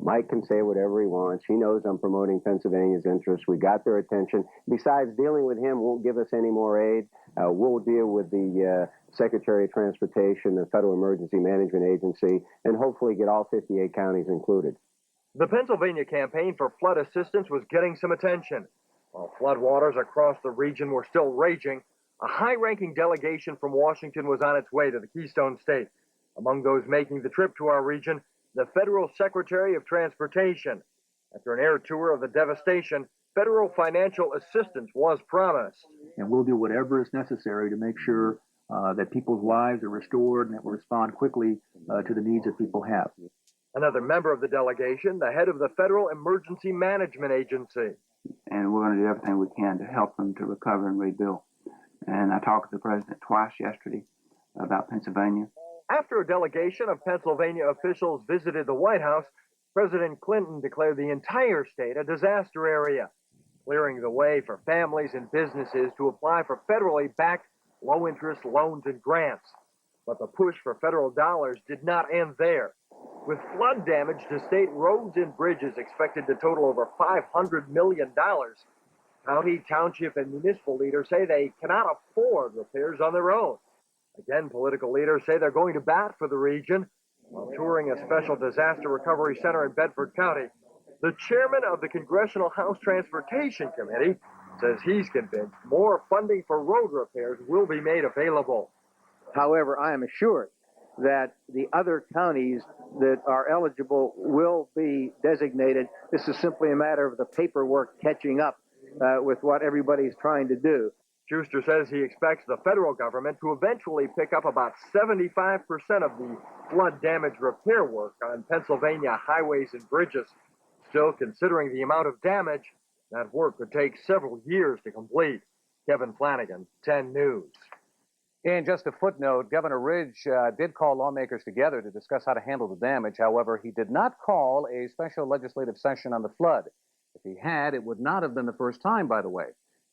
Mike can say whatever he wants. He knows I'm promoting Pennsylvania's interests. We got their attention. Besides, dealing with him won't give us any more aid. We'll deal with the Secretary of Transportation, the Federal Emergency Management Agency, and hopefully get all 58 counties included. The Pennsylvania campaign for flood assistance was getting some attention. While floodwaters across the region were still raging, a high-ranking delegation from Washington was on its way to the Keystone State. Among those making the trip to our region, the Federal Secretary of Transportation. After an air tour of the devastation, federal financial assistance was promised. And we'll do whatever is necessary to make sure that people's lives are restored and that we'll respond quickly to the needs that people have. Another member of the delegation, the head of the Federal Emergency Management Agency. And we're going to do everything we can to help them to recover and rebuild. And I talked to the president twice yesterday about Pennsylvania. After a delegation of Pennsylvania officials visited the White House, President Clinton declared the entire state a disaster area, clearing the way for families and businesses to apply for federally backed low-interest loans and grants. But the push for federal dollars did not end there. With flood damage to state roads and bridges expected to total over $500 million, county, township, and municipal leaders say they cannot afford repairs on their own. Again, political leaders say they're going to bat for the region. While touring a special disaster recovery center in Bedford County, the chairman of the Congressional House Transportation Committee says he's convinced more funding for road repairs will be made available. However, I am assured that the other counties that are eligible will be designated. This is simply a matter of the paperwork catching up with what everybody's trying to do. Schuster says he expects the federal government to eventually pick up about 75% of the flood damage repair work on Pennsylvania highways and bridges. Still, considering the amount of damage, that work could take several years to complete. Kevin Flanagan, 10 News. In just a footnote, Governor Ridge did call lawmakers together to discuss how to handle the damage. However, he did not call a special legislative session on the flood. If he had, it would not have been the first time, by the way.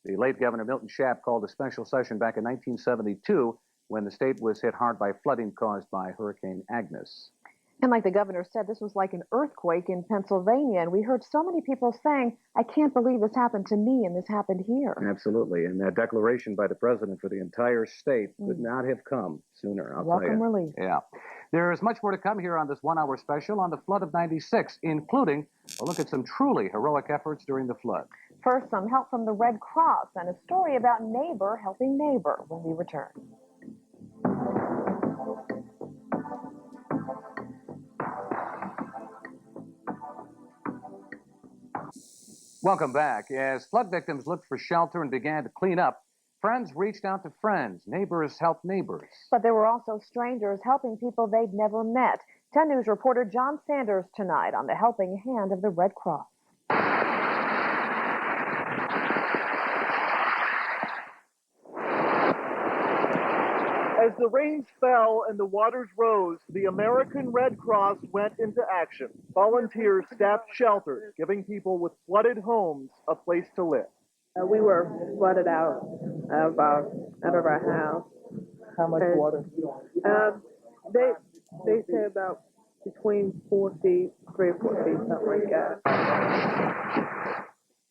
The late Governor Milton Schaap called a special session back in 1972 when the state was hit hard by flooding caused by Hurricane Agnes. And like the governor said, this was like an earthquake in Pennsylvania. And we heard so many people saying, I can't believe this happened to me and this happened here. Absolutely. And that declaration by the president for the entire state could not have come sooner, I'll tell you. Welcome relief. Yeah. There is much more to come here on this one-hour special on the flood of '96, including a look at some truly heroic efforts during the flood. First, some help from the Red Cross and a story about neighbor helping neighbor when we return. Welcome back. As flood victims looked for shelter and began to clean up, friends reached out to friends. Neighbors helped neighbors. But there were also strangers helping people they'd never met. 10 News reporter John Sanders tonight on the helping hand of the Red Cross. As the rains fell and the waters rose, the American Red Cross went into action. Volunteers staffed shelters, giving people with flooded homes a place to live. We were flooded out of our house. How much water? They say about between 4 feet, 3 or 4 feet, something like that.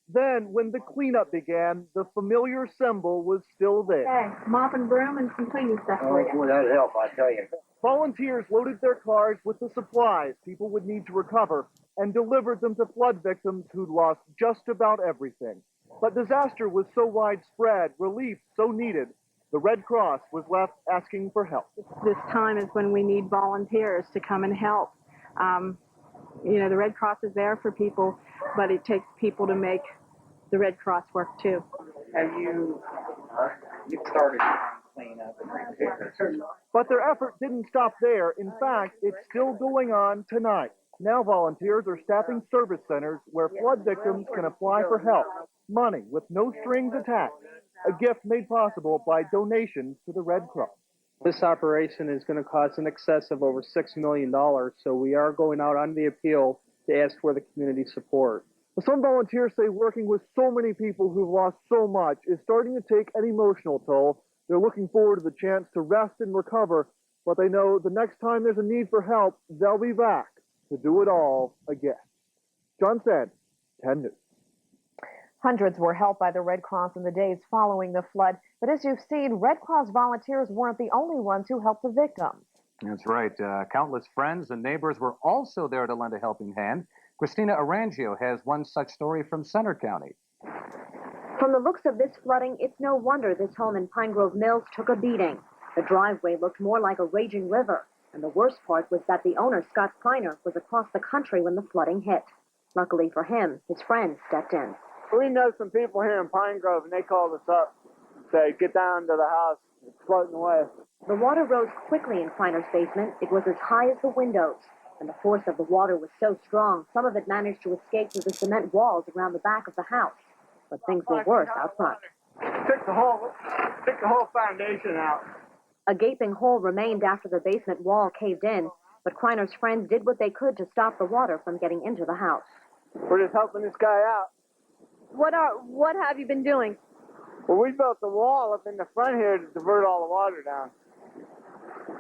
Then, when the cleanup began, the familiar symbol was still there. Okay, mop and broom and some cleaning stuff for you. boy, that'd help, I tell you. Volunteers loaded their cars with the supplies people would need to recover and delivered them to flood victims who'd lost just about everything. But disaster was so widespread, relief so needed, the Red Cross was left asking for help. This time is when we need volunteers to come and help. The Red Cross is there for people, but it takes people to make the Red Cross work too. Have you started cleaning up and repair? But their effort didn't stop there. In fact, it's still going on tonight. Now volunteers are staffing service centers where flood victims can apply for help. Money with no strings attached. A gift made possible by donations to the Red Cross. This operation is going to cost in excess of over $6 million, so we are going out on the appeal to ask for the community support. Some volunteers say working with so many people who've lost so much is starting to take an emotional toll. They're looking forward to the chance to rest and recover, but they know the next time there's a need for help, they'll be back to do it all again. John Sand, 10 News. Hundreds were helped by the Red Cross in the days following the flood. But as you've seen, Red Cross volunteers weren't the only ones who helped the victims. That's right. Countless friends and neighbors were also there to lend a helping hand. Christina Arangio has one such story from Center County. From the looks of this flooding, it's no wonder this home in Pine Grove Mills took a beating. The driveway looked more like a raging river. And the worst part was that the owner, Scott Kreiner, was across the country when the flooding hit. Luckily for him, his friends stepped in. We know some people here in Pine Grove, and they called us up and said, get down to the house. It's floating away. The water rose quickly in Kreiner's basement. It was as high as the windows. And the force of the water was so strong, some of it managed to escape through the cement walls around the back of the house. But things were worse out front. Took the whole foundation out. A gaping hole remained after the basement wall caved in, but Kreiner's friends did what they could to stop the water from getting into the house. We're just helping this guy out. What have you been doing? Well, we built the wall up in the front here to divert all the water down.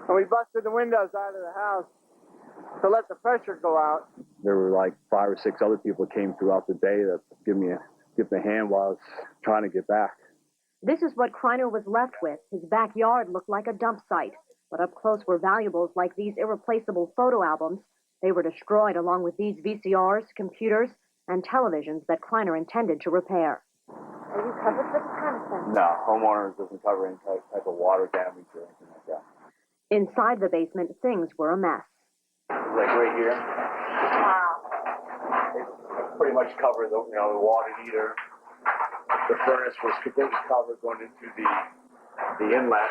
And we busted the windows out of the house to let the pressure go out. There were like 5 or 6 other people that came throughout the day that give me a hand while I was trying to get back. This is what Kreiner was left with. His backyard looked like a dump site, but up close were valuables like these irreplaceable photo albums. They were destroyed along with these VCRs, computers, and televisions that Kreiner intended to repair. Are you covered for this kind of stuff? No, homeowners doesn't cover any type of water damage or anything like that. Inside the basement, things were a mess. Like right here. Wow. It pretty much covered the water heater. The furnace was completely covered going into the inlet.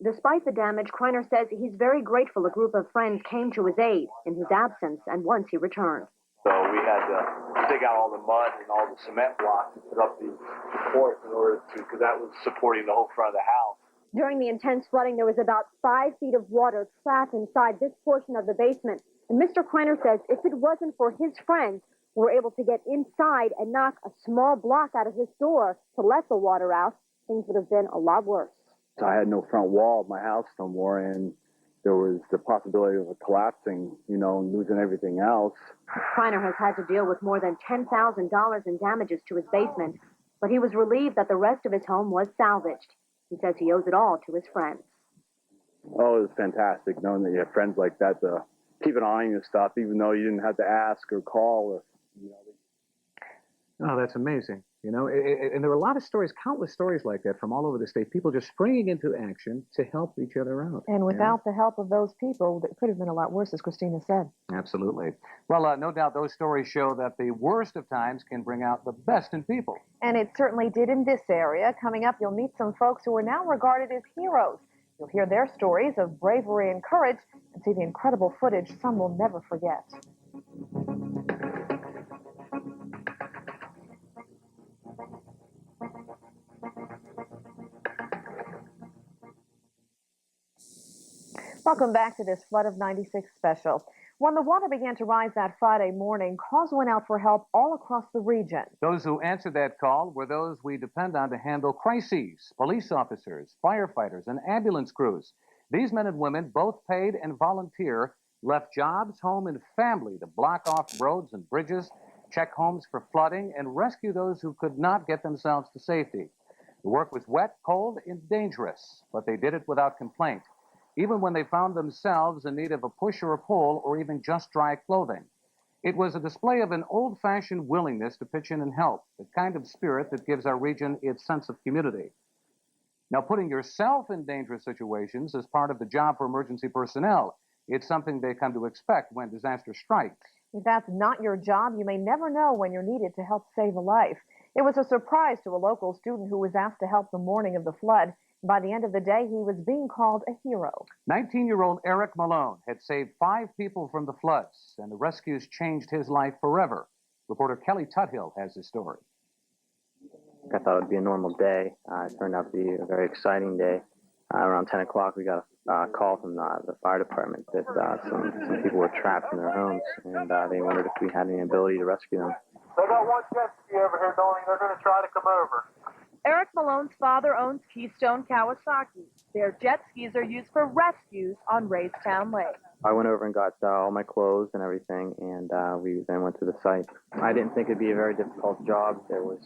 Despite the damage, Kreiner says he's very grateful a group of friends came to his aid in his absence and once he returned. So we had to dig out all the mud and all the cement blocks and put up the support in order to, because that was supporting the whole front of the house. During the intense flooding, there was about 5 feet of water trapped inside this portion of the basement. And Mr. Kreiner says if it wasn't for his friends who were able to get inside and knock a small block out of his door to let the water out, things would have been a lot worse. I had no front wall of my house no more, and there was the possibility of it collapsing, and losing everything else. Kreiner has had to deal with more than $10,000 in damages to his basement, but he was relieved that the rest of his home was salvaged. He says he owes it all to his friends. Oh, it was fantastic knowing that you have friends like that to keep an eye on your stuff, even though you didn't have to ask or call. Oh, that's amazing. And there were a lot of stories, countless stories like that from all over the state, people just springing into action to help each other out. And without the help of those people, it could have been a lot worse, as Christina said. Absolutely. Well, no doubt those stories show that the worst of times can bring out the best in people. And it certainly did in this area. Coming up, you'll meet some folks who are now regarded as heroes. You'll hear their stories of bravery and courage and see the incredible footage some will never forget. Welcome back to this Flood of 96 special. When the water began to rise that Friday morning, calls went out for help all across the region. Those who answered that call were those we depend on to handle crises: police officers, firefighters, and ambulance crews. These men and women, both paid and volunteer, left jobs, home, and family to block off roads and bridges, check homes for flooding, and rescue those who could not get themselves to safety. The work was wet, cold, and dangerous, but they did it without complaint, even when they found themselves in need of a push or a pull or even just dry clothing. It was a display of an old-fashioned willingness to pitch in and help, the kind of spirit that gives our region its sense of community. Now, putting yourself in dangerous situations is part of the job for emergency personnel. It's something they come to expect when disaster strikes. If that's not your job, you may never know when you're needed to help save a life. It was a surprise to a local student who was asked to help the morning of the flood. By the end of the day, he was being called a hero. 19-year-old Eric Malone had saved 5 people from the floods, and the rescues changed his life forever. Reporter Kelly Tuthill has the story. I thought it would be a normal day. It turned out to be a very exciting day. Around 10 o'clock, we got a call from the fire department that some people were trapped in their homes, and they wondered if we had any ability to rescue them. They got one jet ski over here, knowing they're going to try to come over. Eric Malone's father owns Keystone Kawasaki. Their jet skis are used for rescues on Raystown Lake. I went over and got all my clothes and everything, and we then went to the site. I didn't think it'd be a very difficult job. There was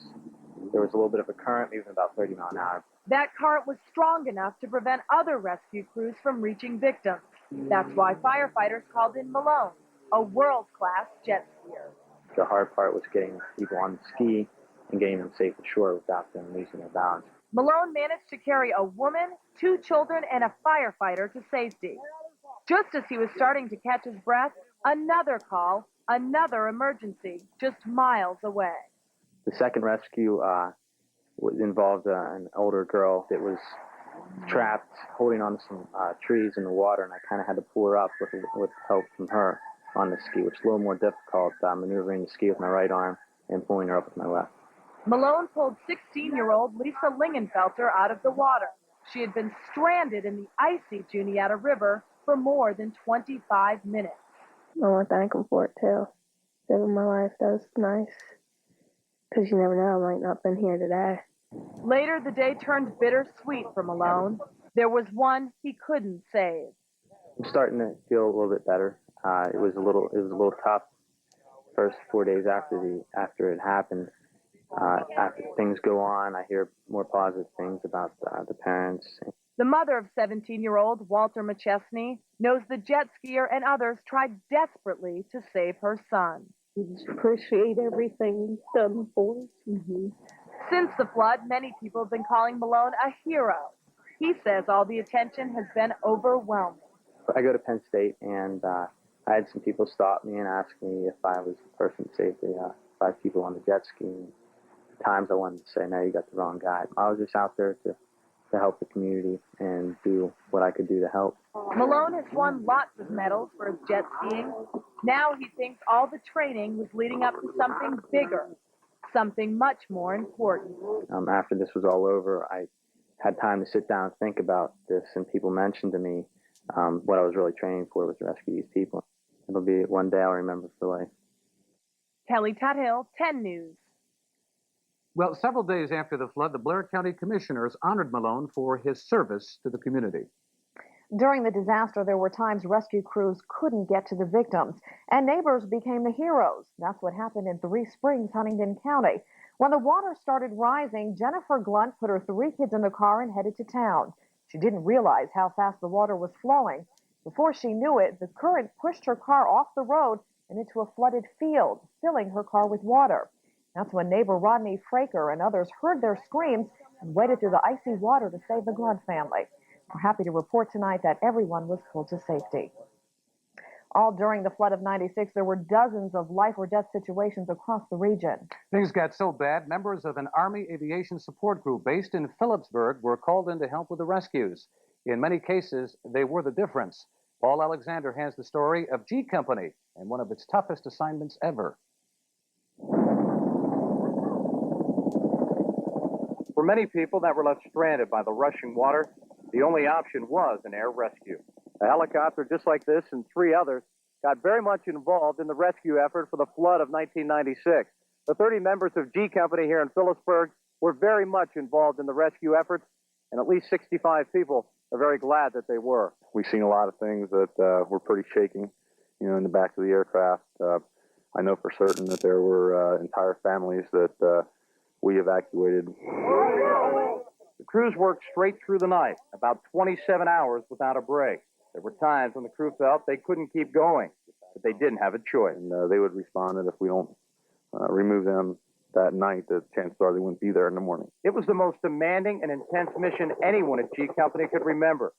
a little bit of a current, moving about 30 miles an hour. That current was strong enough to prevent other rescue crews from reaching victims. That's why firefighters called in Malone, a world-class jet skier. The hard part was getting people on the ski and getting them safe ashore without them losing their balance. Malone managed to carry a woman, 2 children, and a firefighter to safety. Just as he was starting to catch his breath, another call, another emergency, just miles away. The second rescue involved an older girl that was trapped, holding on to some trees in the water, and I kind of had to pull her up with help from her on the ski, which is a little more difficult, maneuvering the ski with my right arm and pulling her up with my left. Malone pulled 16-year-old Lisa Lingenfelter out of the water. She had been stranded in the icy Juniata River for more than 25 minutes. I want to thank him for it, too. Saving my life, that was nice. Because you never know, I might not have been here today. Later, the day turned bittersweet for Malone. There was one he couldn't save. I'm starting to feel a little bit better. It was a little tough first 4 days after it happened. After things go on, I hear more positive things about the parents. The mother of 17-year-old Walter McChesney knows the jet skier and others tried desperately to save her son. We just appreciate everything he's done for us. Since the flood, many people have been calling Malone a hero. He says all the attention has been overwhelming. I go to Penn State, and I had some people stop me and ask me if I was the person that saved the 5 people on the jet ski. Times I wanted to say, no, you got the wrong guy. I was just out there to help the community and do what I could do to help. Malone has won lots of medals for his jet skiing. Now he thinks all the training was leading up to something bigger, something much more important. After this was all over, I had time to sit down and think about this, and people mentioned to me what I was really training for was to rescue these people. It'll be one day I'll remember for life. Kelly Tuthill, 10 News. Well, several days after the flood, the Blair County Commissioners honored Malone for his service to the community. During the disaster, there were times rescue crews couldn't get to the victims, and neighbors became the heroes. That's what happened in Three Springs, Huntingdon County. When the water started rising, Jennifer Glunt put her 3 kids in the car and headed to town. She didn't realize how fast the water was flowing. Before she knew it, the current pushed her car off the road and into a flooded field, filling her car with water. That's when neighbor Rodney Fraker and others heard their screams and waded through the icy water to save the Glunt family. We're happy to report tonight that everyone was pulled to safety. All during the flood of '96, there were dozens of life or death situations across the region. Things got so bad, members of an Army aviation support group based in Phillipsburg were called in to help with the rescues. In many cases, they were the difference. Paul Alexander has the story of G Company and one of its toughest assignments ever. For many people that were left stranded by the rushing water, the only option was an air rescue. A helicopter just like this and 3 others got very much involved in the rescue effort for the flood of 1996. The 30 members of G Company here in Phillipsburg were very much involved in the rescue efforts, and at least 65 people are very glad that they were. We've seen a lot of things that were pretty shaking, in the back of the aircraft. I know for certain that there were entire families that we evacuated. The crews worked straight through the night, about 27 hours without a break. There were times when the crew felt they couldn't keep going, but they didn't have a choice. And they would respond that if we don't remove them that night, the chances are they wouldn't be there in the morning. It was the most demanding and intense mission anyone at G Company could remember,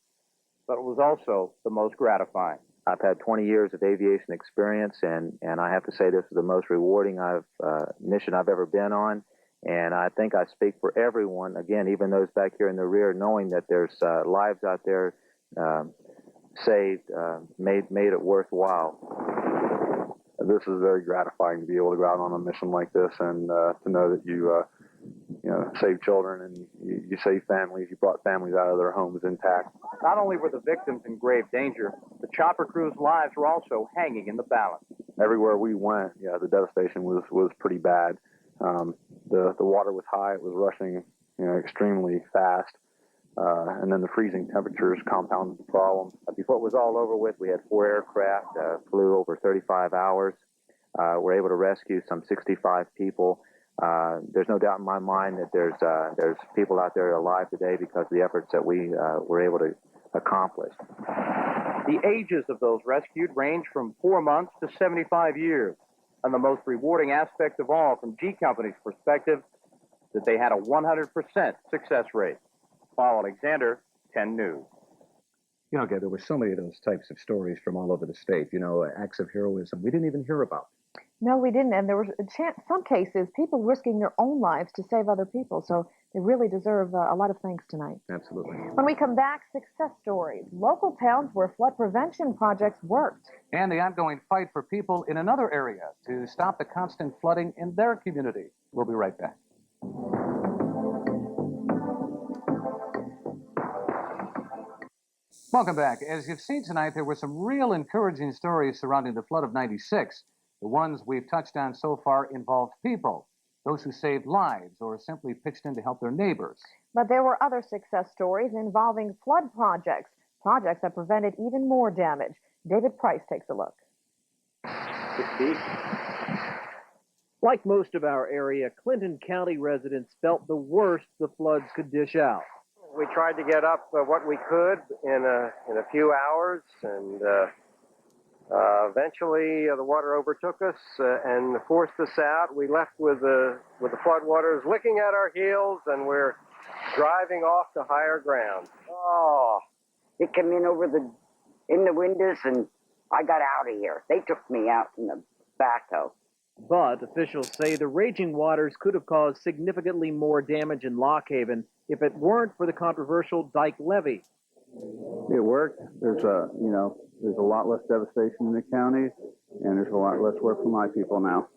but it was also the most gratifying. I've had 20 years of aviation experience, and I have to say this is the most rewarding mission I've ever been on. And I think I speak for everyone, again, even those back here in the rear, knowing that there's lives out there saved, made it worthwhile. This is very gratifying to be able to go out on a mission like this and to know that you save children and you save families. You brought families out of their homes intact. Not only were the victims in grave danger, the chopper crew's lives were also hanging in the balance. Everywhere we went, the devastation was pretty bad. The water was high. It was rushing, extremely fast. And then the freezing temperatures compounded the problem. Before it was all over with, we had 4 aircraft, flew over 35 hours. We're able to rescue some 65 people. There's no doubt in my mind that there's people out there alive today because of the efforts that we were able to accomplish. The ages of those rescued range from 4 months to 75 years. And the most rewarding aspect of all, from G Company's perspective, that they had a 100% success rate. Paul Alexander, 10 News. Gabe, there were so many of those types of stories from all over the state, acts of heroism we didn't even hear about. No, we didn't. And there were some cases, people risking their own lives to save other people. So they really deserve a lot of thanks tonight. Absolutely. When we come back, success stories, local towns where flood prevention projects worked. And the ongoing fight for people in another area to stop the constant flooding in their community. We'll be right back. Welcome back. As you've seen tonight, there were some real encouraging stories surrounding the flood of '96. The ones we've touched on so far involved people, those who saved lives or simply pitched in to help their neighbors. But there were other success stories involving flood projects that prevented even more damage. David Price takes a look. Like most of our area, Clinton County residents felt the worst the floods could dish out. We tried to get up what we could in a few hours, and eventually the water overtook us and forced us out. We left with the floodwaters licking at our heels, and we're driving off to higher ground. Oh, it came in in the windows, and I got out of here. They took me out in the backhoe. But officials say the raging waters could have caused significantly more damage in Lock Haven if it weren't for the controversial dike levee. It worked. There's a lot less devastation in the county, and there's a lot less work for my people now.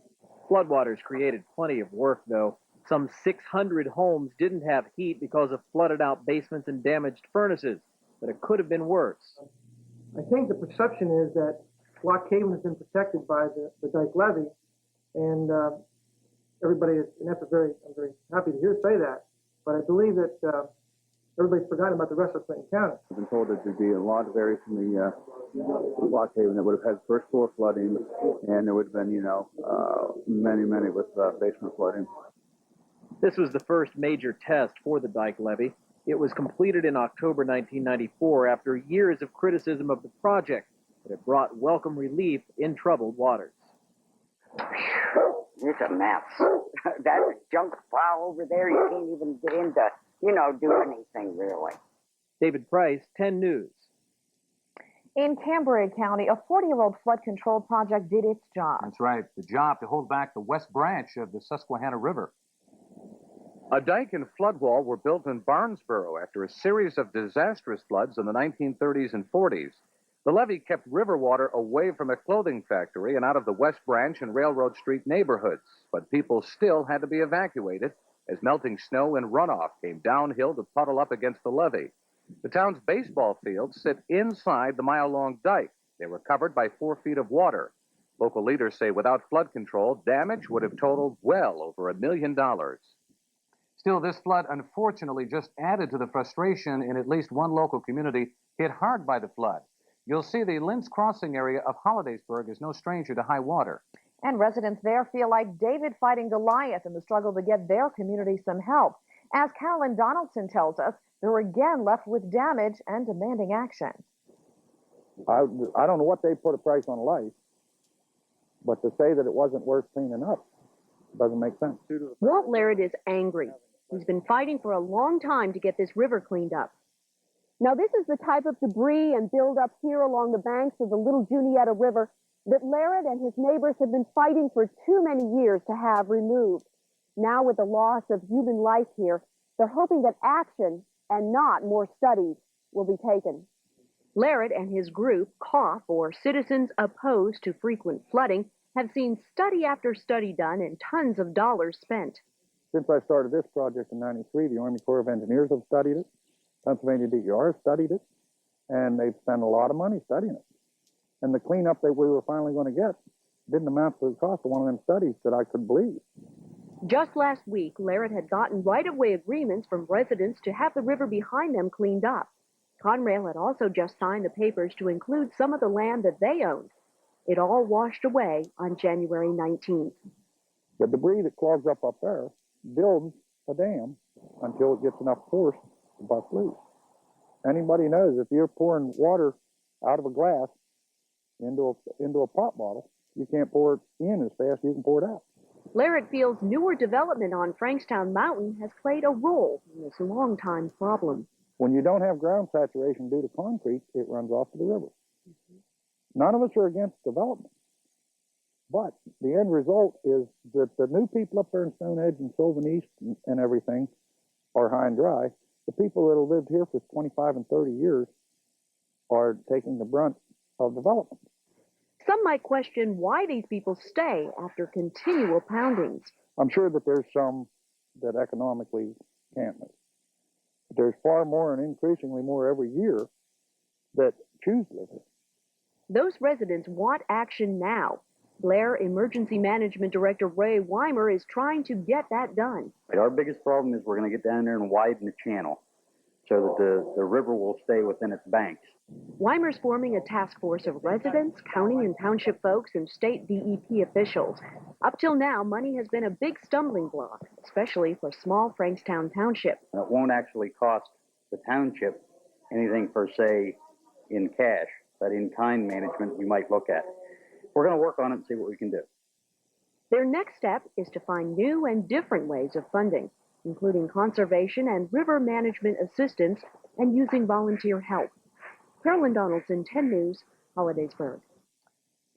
Floodwaters created plenty of work, though. Some 600 homes didn't have heat because of flooded out basements and damaged furnaces, but it could have been worse. I think the perception is that Lock Haven has been protected by the dike levee, and everybody is, and I'm very happy to say that. But I believe that everybody's forgotten about the rest of Clinton County. I've been told that there'd be a lot of areas from the Lock Haven that would have had first floor flooding, and there would have been, many with basement flooding. This was the first major test for the dike levee. It was completed in October 1994 after years of criticism of the project, but it brought welcome relief in troubled waters. It's a mess. That junk pile over there, you can't even get in to, do anything really. David Price, 10 News. In Cambria County, a 40-year-old flood control project did its job. That's right, the job to hold back the west branch of the Susquehanna River. A dike and flood wall were built in Barnesboro after a series of disastrous floods in the 1930s and 40s. The levee kept river water away from a clothing factory and out of the West Branch and Railroad Street neighborhoods, but people still had to be evacuated as melting snow and runoff came downhill to puddle up against the levee. The town's baseball fields sit inside the mile-long dike. They were covered by 4 feet of water. Local leaders say without flood control, damage would have totaled well over $1 million. Still, this flood unfortunately just added to the frustration in at least one local community hit hard by the flood. You'll see the Linz Crossing area of Hollidaysburg is no stranger to high water. And residents there feel like David fighting Goliath in the struggle to get their community some help. As Carolyn Donaldson tells us, they're again left with damage and demanding action. I don't know what they put a price on life, but to say that it wasn't worth cleaning up doesn't make sense. Walt Laird is angry. He's been fighting for a long time to get this river cleaned up. Now, this is the type of debris and buildup here along the banks of the Little Juniata River that Laird and his neighbors have been fighting for too many years to have removed. Now, with the loss of human life here, they're hoping that action and not more studies will be taken. Laird and his group, COUGH, or Citizens Opposed to Frequent Flooding, have seen study after study done and tons of dollars spent. Since I started this project in '93, the Army Corps of Engineers have studied it, Pennsylvania DER has studied it, and they've spent a lot of money studying it. And the cleanup that we were finally going to get didn't amount to the cost of one of them studies that I could believe. Just last week, Laird had gotten right-of-way agreements from residents to have the river behind them cleaned up. Conrail had also just signed the papers to include some of the land that they owned. It all washed away on January 19th. The debris that clogs up there builds a dam until it gets enough force to bust loose. Anybody knows if you're pouring water out of a glass into a pop bottle, you can't pour it in as fast as you can pour it out. Laird feels newer development on Frankstown Mountain has played a role in this long-time problem. When you don't have ground saturation due to concrete, it runs off to the river. None of us are against development, but the end result is that the new people up there in Stone Edge and Sylvan East and everything are high and dry. The people that have lived here for 25 and 30 years are taking the brunt of development. Some might question why these people stay after continual poundings. I'm sure that there's some that economically can't make. But there's far more and increasingly more every year that choose to live here. Those residents want action now. Blair Emergency Management Director Ray Weimer is trying to get that done. Our biggest problem is we're going to get down there and widen the channel so that the river will stay within its banks. Weimer's forming a task force of residents, county and township folks, and state DEP officials. Up till now, money has been a big stumbling block, especially for small Frankstown Township. It won't actually cost the township anything per se in cash, but in-kind management we might look at. We're going to work on it and see what we can do. Their next step is to find new and different ways of funding, including conservation and river management assistance and using volunteer help. Carolyn Donaldson, 10 News, Hollidaysburg.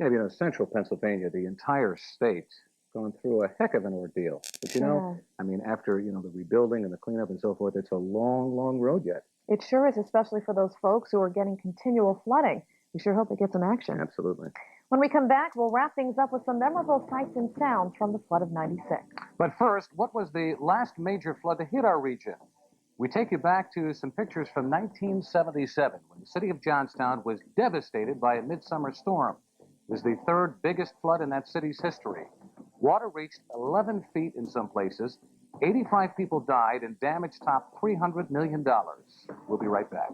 Yeah, you know, central Pennsylvania, the entire state, going through a heck of an ordeal. But you know, I mean, after, you know, the rebuilding and the cleanup and so forth, it's a long, long road yet. It sure is, especially for those folks who are getting continual flooding. We sure hope they get some action. Absolutely. When we come back, we'll wrap things up with some memorable sights and sounds from the flood of '96. But first, what was the last major flood to hit our region? We take you back to some pictures from 1977, when the city of Johnstown was devastated by a midsummer storm. It was the third biggest flood in that city's history. Water reached 11 feet in some places, 85 people died, and damage topped $300 million. We'll be right back.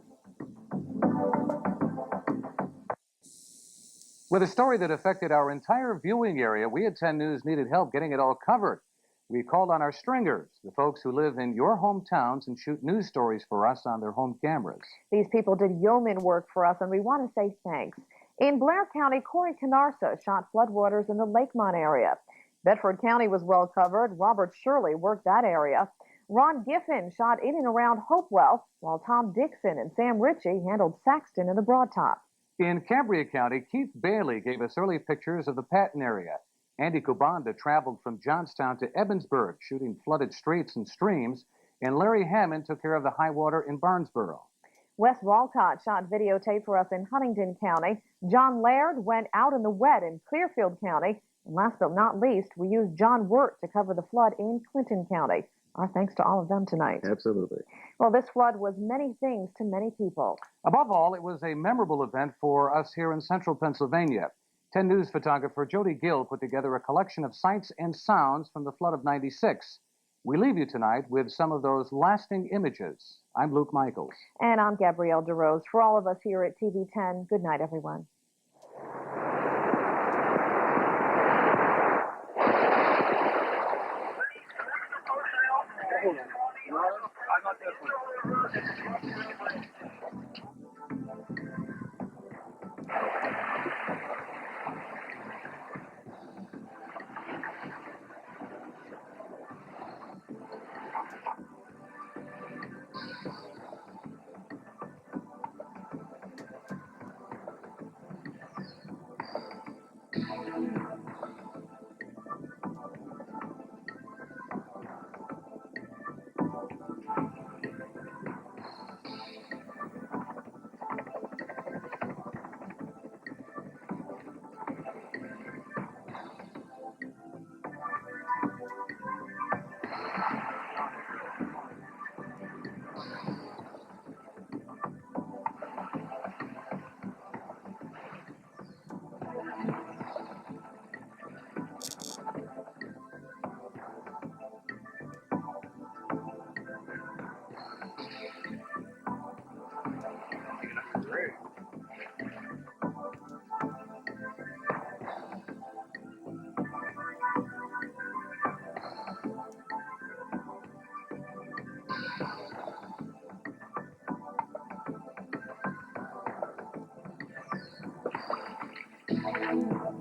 With a story that affected our entire viewing area, we at 10 News needed help getting it all covered. We called on our stringers, the folks who live in your hometowns and shoot news stories for us on their home cameras. These people did yeoman work for us, and we want to say thanks. In Blair County, Corey Canarsa shot floodwaters in the Lakemont area. Bedford County was well covered. Robert Shirley worked that area. Ron Giffen shot in and around Hopewell, while Tom Dixon and Sam Ritchie handled Saxton and the Broad Top. In Cambria County, Keith Bailey gave us early pictures of the Patton area. Andy Kubanda traveled from Johnstown to Ebensburg, shooting flooded streets and streams, and Larry Hammond took care of the high water in Barnesboro. Wes Walcott shot videotape for us in Huntington County. John Laird went out in the wet in Clearfield County. And last but not least, we used John Wirt to cover the flood in Clinton County. Our thanks to all of them tonight. Absolutely. Well, this flood was many things to many people. Above all, it was a memorable event for us here in central Pennsylvania. 10 News photographer Jody Gill put together a collection of sights and sounds from the flood of '96. We leave you tonight with some of those lasting images. I'm Luke Michaels. And I'm Gabrielle DeRose. For all of us here at TV 10, good night, everyone. Thank you.